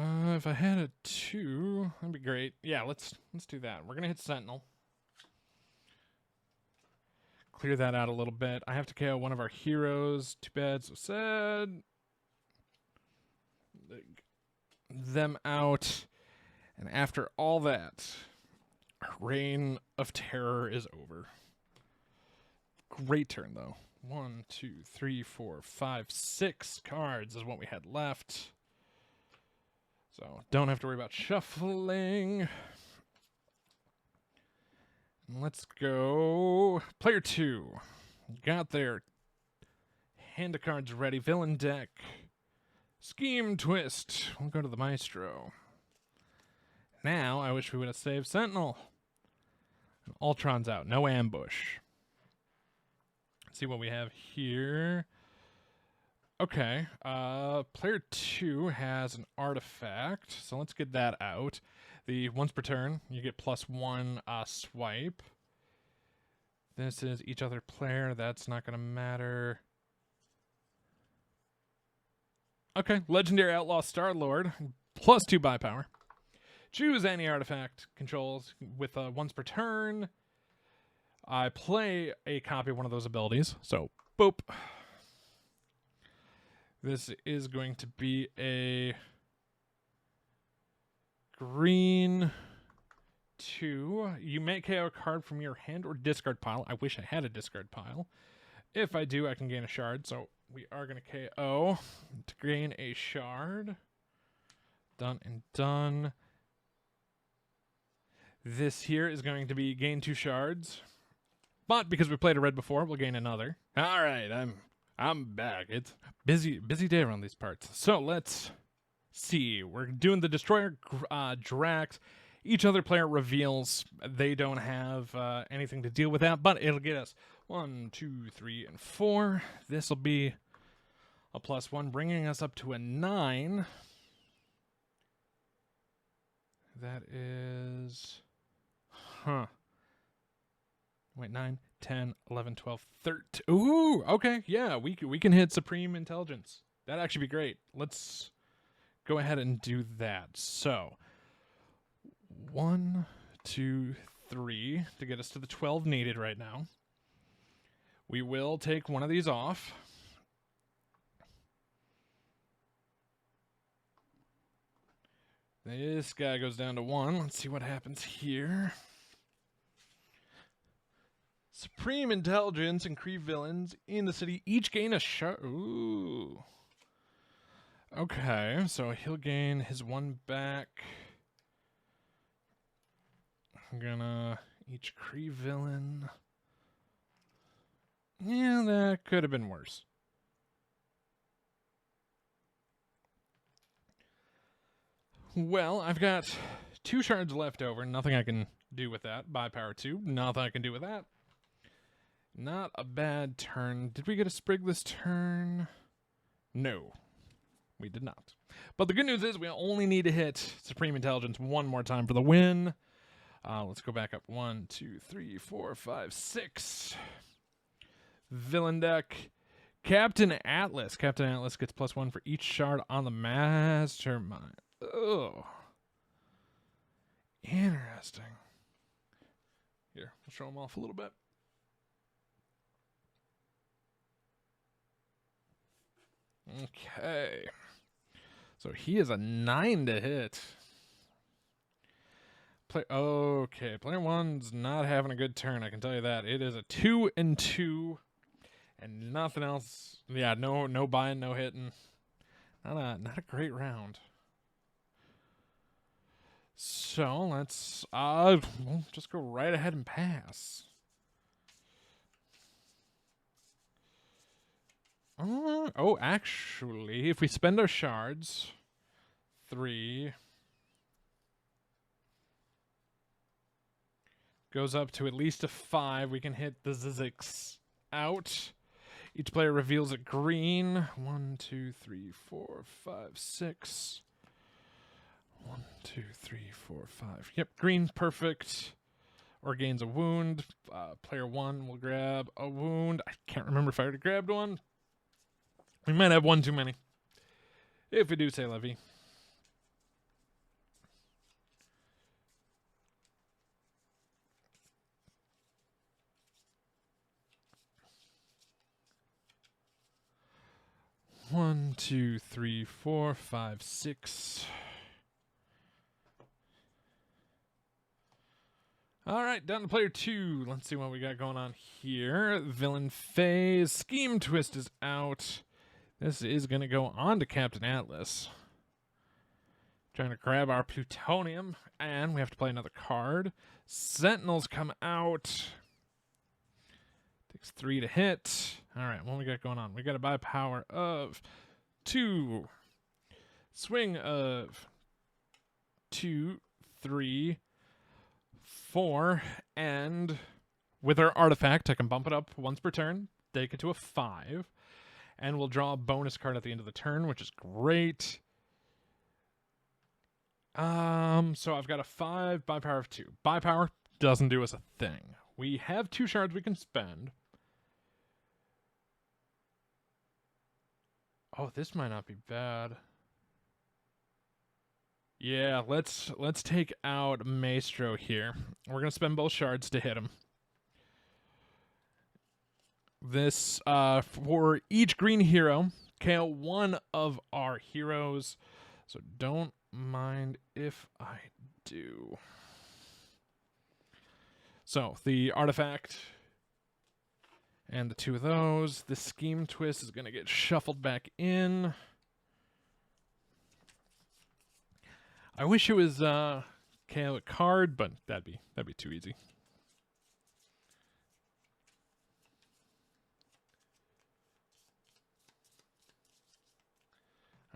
If I had a 2, that'd be great. Yeah, let's do that. We're gonna hit Sentinel. Clear that out a little bit. I have to KO one of our heroes. Too bad, so sad. Them out. And after all that, our reign of terror is over. Great turn, though. 1, 2, 3, 4, 5, 6 cards is what we had left. So don't have to worry about shuffling. Let's go. Player 2. Got their hand of cards ready. Villain deck. Scheme twist. We'll go to the Maestro. Now, I wish we would have saved Sentinel. And Ultron's out. No ambush. Let's see what we have here. Okay. Player 2 has an artifact. So let's get that out. The once per turn, you get +1 swipe. This is each other player. That's not going to matter. Okay. Legendary Outlaw Star-Lord. +2 buy power. Choose any artifact controls with once per turn. I play a copy of one of those abilities. So, boop. This is going to be a green 2. You may KO a card from your hand or discard pile. I wish I had a discard pile. If I do, I can gain a shard. So we are going to KO to gain a shard. Done and done. This here is going to be gain 2 shards. But because we played a red before, we'll gain another. All right, I'm back. It's busy day around these parts. So let's see. We're doing the Destroyer Drax. Each other player reveals they don't have anything to deal with that, but it'll get us 1, 2, 3, and 4. This will be a +1, bringing us up to a 9. That is... Wait, 9, 10, 11, 12, 13. Ooh, okay, yeah, we can hit Supreme Intelligence. That'd actually be great. Let's go ahead and do that. So, 1, 2, 3 to get us to the 12 needed right now. We will take one of these off. This guy goes down to 1. Let's see what happens here. Supreme Intelligence and Kree villains in the city each gain a shard. Ooh. Okay, so he'll gain his 1 back. I'm gonna... Each Kree villain... Yeah, that could have been worse. Well, I've got 2 shards left over. Nothing I can do with that. Buy power 2. Nothing I can do with that. Not a bad turn. Did we get a Sprig this turn? No, we did not. But the good news is we only need to hit Supreme Intelligence 1 more time for the win. Let's go back up. 1, 2, 3, 4, 5, 6. Villain deck. Captain Atlas. Captain Atlas gets +1 for each shard on the Mastermind. Oh, interesting. Here, we'll show them off a little bit. Okay. So he is a 9 to hit. Okay, player 1's not having a good turn, I can tell you that. It is a 2 and 2 and nothing else. Yeah, no buying, no hitting. Not a great round. So let's we'll just go right ahead and pass. Oh, actually, if we spend our shards, 3 goes up to at least a 5. We can hit the Zizix out. Each player reveals a green. 1, 2, 3, 4, 5, 6. 1, 2, 3, 4, 5. Yep, green, perfect. or gains a wound. Player 1 will grab a wound. I can't remember if I already grabbed one. We might have one too many. If we do, say Levy. One, two, three, four, five, six. All right, down to player 2. Let's see what we got going on here. Villain phase. Scheme Twist is out. This is going to go on to Captain Atlas. Trying to grab our plutonium, and we have to play another card. Sentinels come out. Takes 3 to hit. All right, what we got going on? We got a buy power of 2. Swing of 2, 3, 4, and with our artifact, I can bump it up once per turn, take it to a 5, and we'll draw a bonus card at the end of the turn, which is great. So I've got a 5, buy power of 2. Buy power doesn't do us a thing. We have 2 shards we can spend. Oh, this might not be bad. Yeah, let's take out Maestro here. We're gonna spend both shards to hit him. This for each green hero, KO one of our heroes. So don't mind if I do. So the artifact and the 2 of those. The Scheme Twist is gonna get shuffled back in. I wish it was KO a card, but that'd be too easy.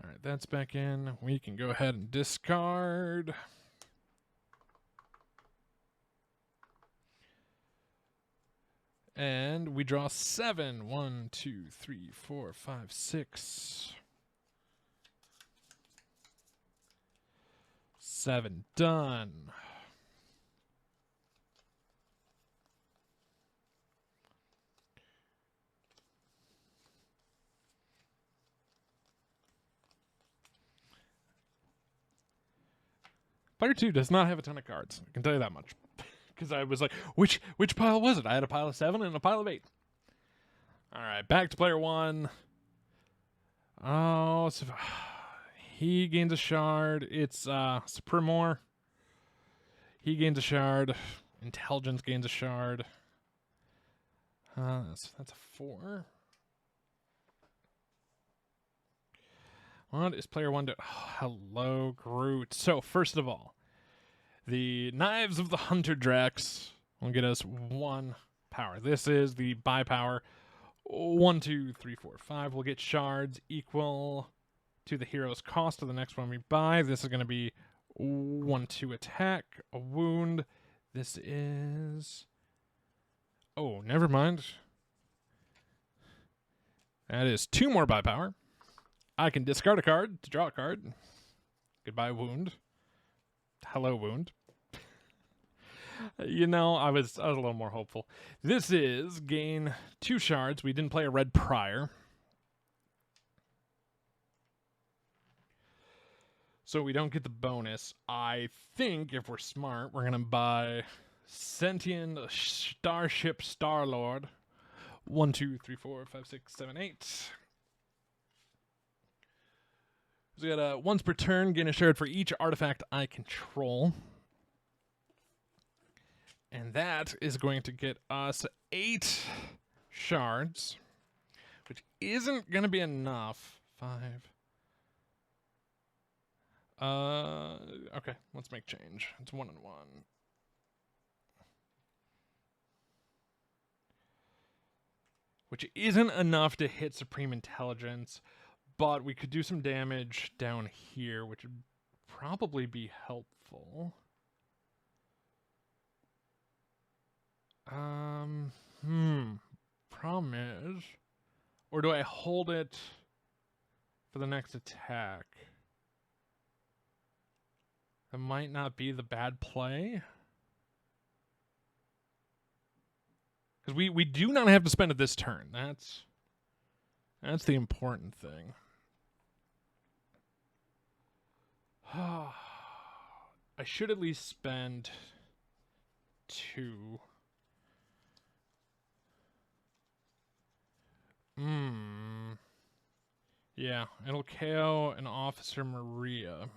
All right, that's back in. We can go ahead and discard. And we draw 7. 1, 2, 3, 4, 5, 6. 7 done. Player 2 does not have a ton of cards. I can tell you that much. Because I was like, which pile was it? I had a pile of 7 and a pile of 8. All right, back to player 1. Oh, so he gains a shard. It's Supremor. He gains a shard. Intelligence gains a shard. That's a 4. What is player 1 doing? Oh, hello, Groot. So, first of all, the Knives of the Hunter Drax will get us 1 power. This is the buy power. 1, 2, 3, 4, 5. We'll get shards equal to the hero's cost of the next one we buy. This is going to be 1, 2 attack, a wound. This is... Oh, never mind. That is 2 more buy power. I can discard a card to draw a card. Goodbye, wound. Hello, wound. You know, I was a little more hopeful. This is gain 2 shards. We didn't play a red prior. So we don't get the bonus. I think if we're smart, we're going to buy Sentient Starship Star-Lord. 1, 2, 3, 4, 5, 6, 7, 8. So we got a once per turn, gain a shard for each artifact I control. And that is going to get us 8 shards, which isn't going to be enough. 5. Okay, let's make change. It's 1 and 1. Which isn't enough to hit Supreme Intelligence, but we could do some damage down here, which would probably be helpful. Problem is, or do I hold it for the next attack? That might not be the bad play. Because we do not have to spend it this turn. That's the important thing. I should at least spend 2. Yeah, it'll KO an Officer Maria.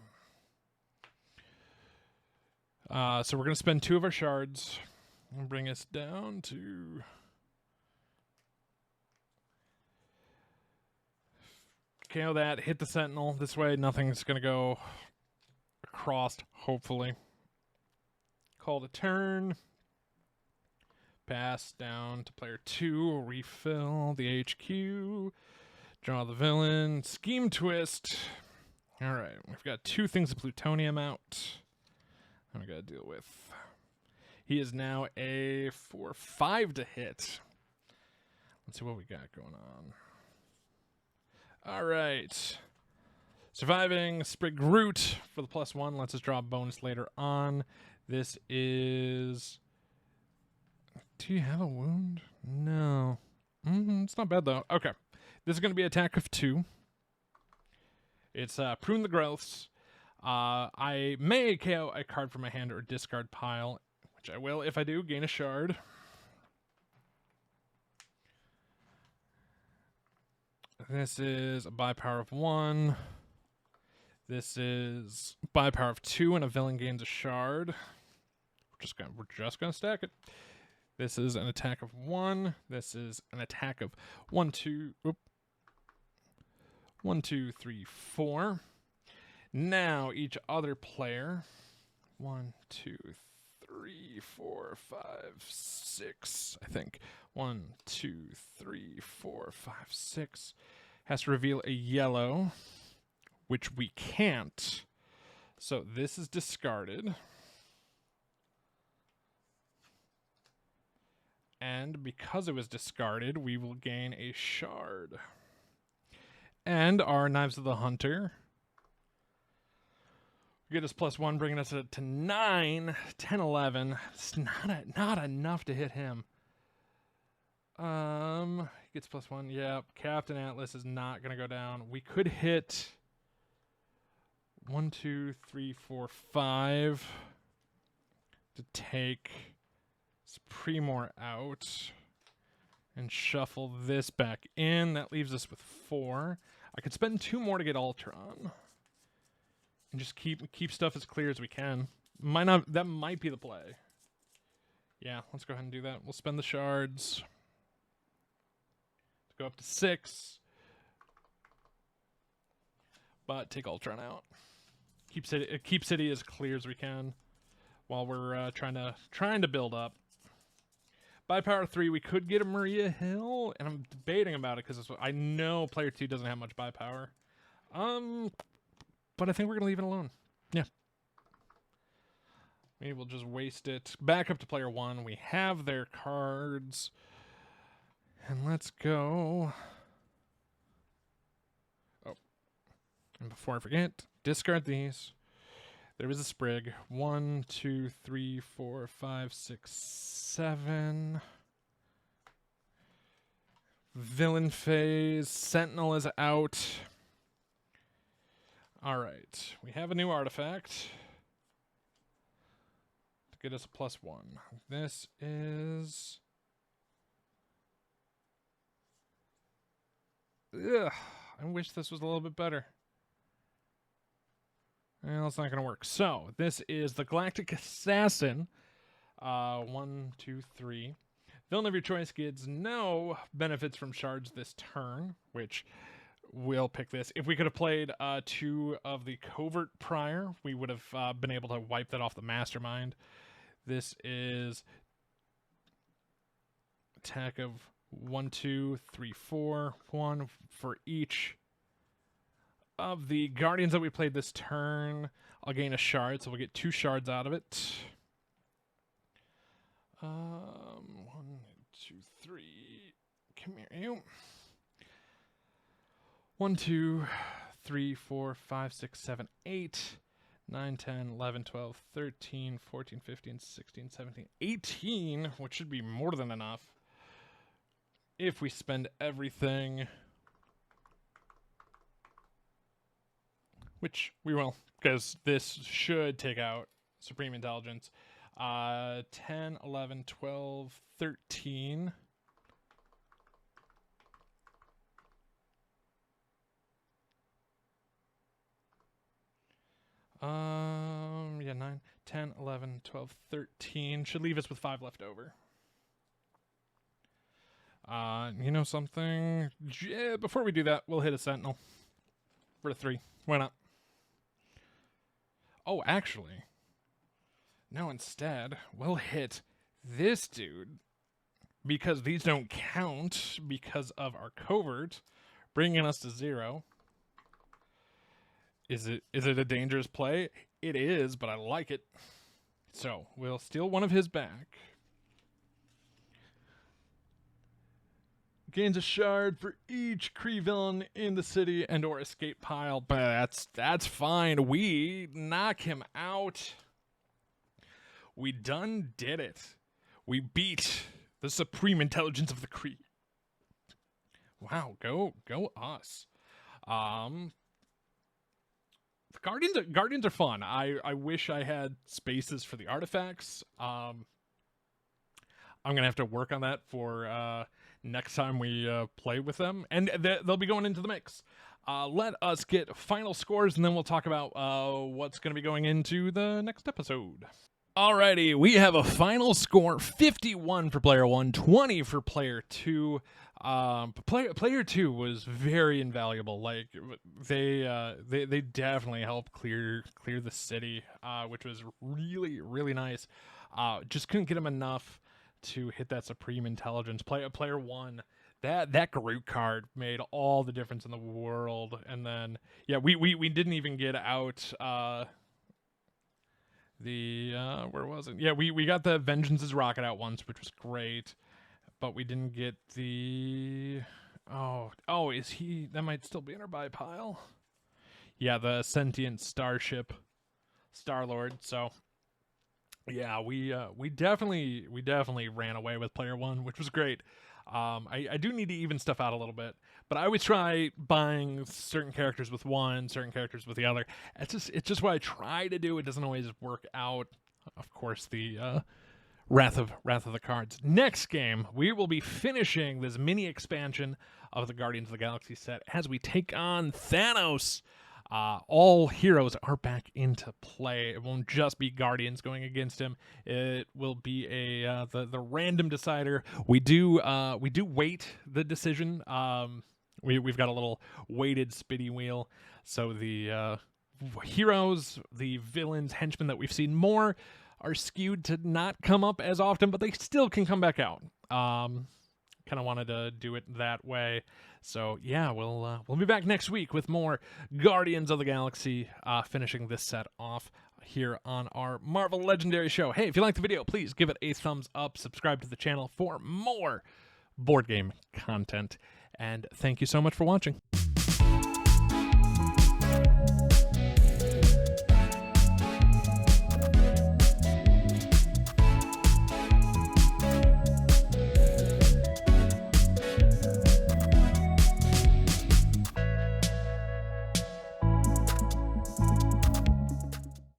So we're going to spend 2 of our shards and bring us down to... KO that, hit the Sentinel. This way nothing's going to go across, hopefully. Call the turn. Pass down to player 2, refill the HQ. Draw the villain. Scheme twist. Alright, we've got 2 things of plutonium out. And we got to deal with. He is now a 4/5 to hit. Let's see what we got going on. Alright. Surviving Sprig Root for the +1. Lets us draw a bonus later on. This is... Do you have a wound? No. It's not bad, though. Okay. This is going to be attack of 2. It's Prune the Growths. I may KO a card from my hand or discard pile, which I will. If I do, gain a shard. This is a buy power of 1. This is buy power of 2, and a villain gains a shard. We're just gonna stack it. This is an attack of 1. This is an attack of 1, 2. 1, 2, 3, 4. Now each other player. 1, 2, 3, 4, 5, 6. I think 1, 2, 3, 4, 5, 6 has to reveal a yellow, which we can't. So this is discarded. And because it was discarded, we will gain a shard. And our Knives of the Hunter get us +1, bringing us to 9, 10, 11. It's not enough to hit him. Gets +1. Yep. Captain Atlas is not going to go down. We could hit 1, 2, 3, 4, 5 to take Supremor out and shuffle this back in. That leaves us with 4. I could spend 2 more to get Ultron and just keep stuff as clear as we can. That might be the play. Yeah, let's go ahead and do that. We'll spend the shards to go up to 6, but take Ultron out. Keep city as clear as we can while we're trying to build up. By power 3, we could get a Maria Hill, and I'm debating about it because I know player 2 doesn't have much buy power. But I think we're gonna leave it alone. Yeah. Maybe we'll just waste it. Back up to player 1. We have their cards, and let's go. Oh, and before I forget, discard these. There is a Sprig. 1, 2, 3, 4, 5, 6, 7. Villain phase. Sentinel is out. Alright. We have a new artifact to get us a +1. This is... Ugh. I wish this was a little bit better. Well, it's not going to work. So, this is the Galactic Assassin. 1, 2, 3. Villain of your choice gets no benefits from shards this turn, which we'll pick this. If we could have played 2 of the Covert prior, we would have been able to wipe that off the Mastermind. This is attack of 1, 2, 3, 4. 1 for each of the Guardians that we played this turn. I'll gain a shard, so we'll get 2 shards out of it. 1, 2, 3. Come here, you. 1, 2, 3, 4, 5, 6, 7, 8, 9, 10, 11, 12, 13, 14, 15, 16, 17, 18, which should be more than enough. if we spend everything, which we will, because this should take out Supreme Intelligence. 10, 11, 12, 13. Yeah, 9, 10, 11, 12, 13. Should leave us with 5 left over. You know something? Before we do that, we'll hit a Sentinel for 3. Why not? Oh, actually, no, instead, we'll hit this dude, because these don't count because of our covert, bringing us to 0. Is it a dangerous play? It is, but I like it. So, we'll steal one of his back. Gains a shard for each Kree villain in the city and or escape pile. But that's fine. We knock him out. We done did it. We beat the supreme intelligence of the Kree. Wow, go us. Guardians are fun. I wish I had spaces for the artifacts. I'm gonna have to work on that for next time we play with them, and they'll be going into the mix. Let us get final scores, and then we'll talk about what's going to be going into the next episode. Alrighty, we have a final score: 51 for player 1, 20 for player 2. Player 2 was very invaluable. Like they definitely helped clear the city, which was really nice. Just couldn't get him enough to hit that supreme intelligence. Player 1, that Groot card made all the difference in the world. And then yeah, we didn't even get out where was it? Yeah, we got the Vengeance's rocket out once, which was great, but we didn't get the is he, that might still be in our buy pile. Yeah, the sentient starship Star-Lord. So yeah, we definitely ran away with player 1, which was great. I do need to even stuff out a little bit, but I always try buying certain characters with one, certain characters with the other. It's just what I try to do. It doesn't always work out. Of course, the Wrath of the Cards. Next game, we will be finishing this mini expansion of the Guardians of the Galaxy set as we take on Thanos. All heroes are back into play. It won't just be Guardians going against him. It will be the random decider. We do weight the decision. We've got a little weighted spinny wheel. So the heroes, the villains, henchmen that we've seen more are skewed to not come up as often, but they still can come back out. Kind of wanted to do it that way. So yeah, we'll be back next week with more Guardians of the Galaxy, finishing this set off here on our Marvel Legendary Show. Hey, if you liked the video, please give it a thumbs up, subscribe to the channel for more board game content, and thank you so much for watching.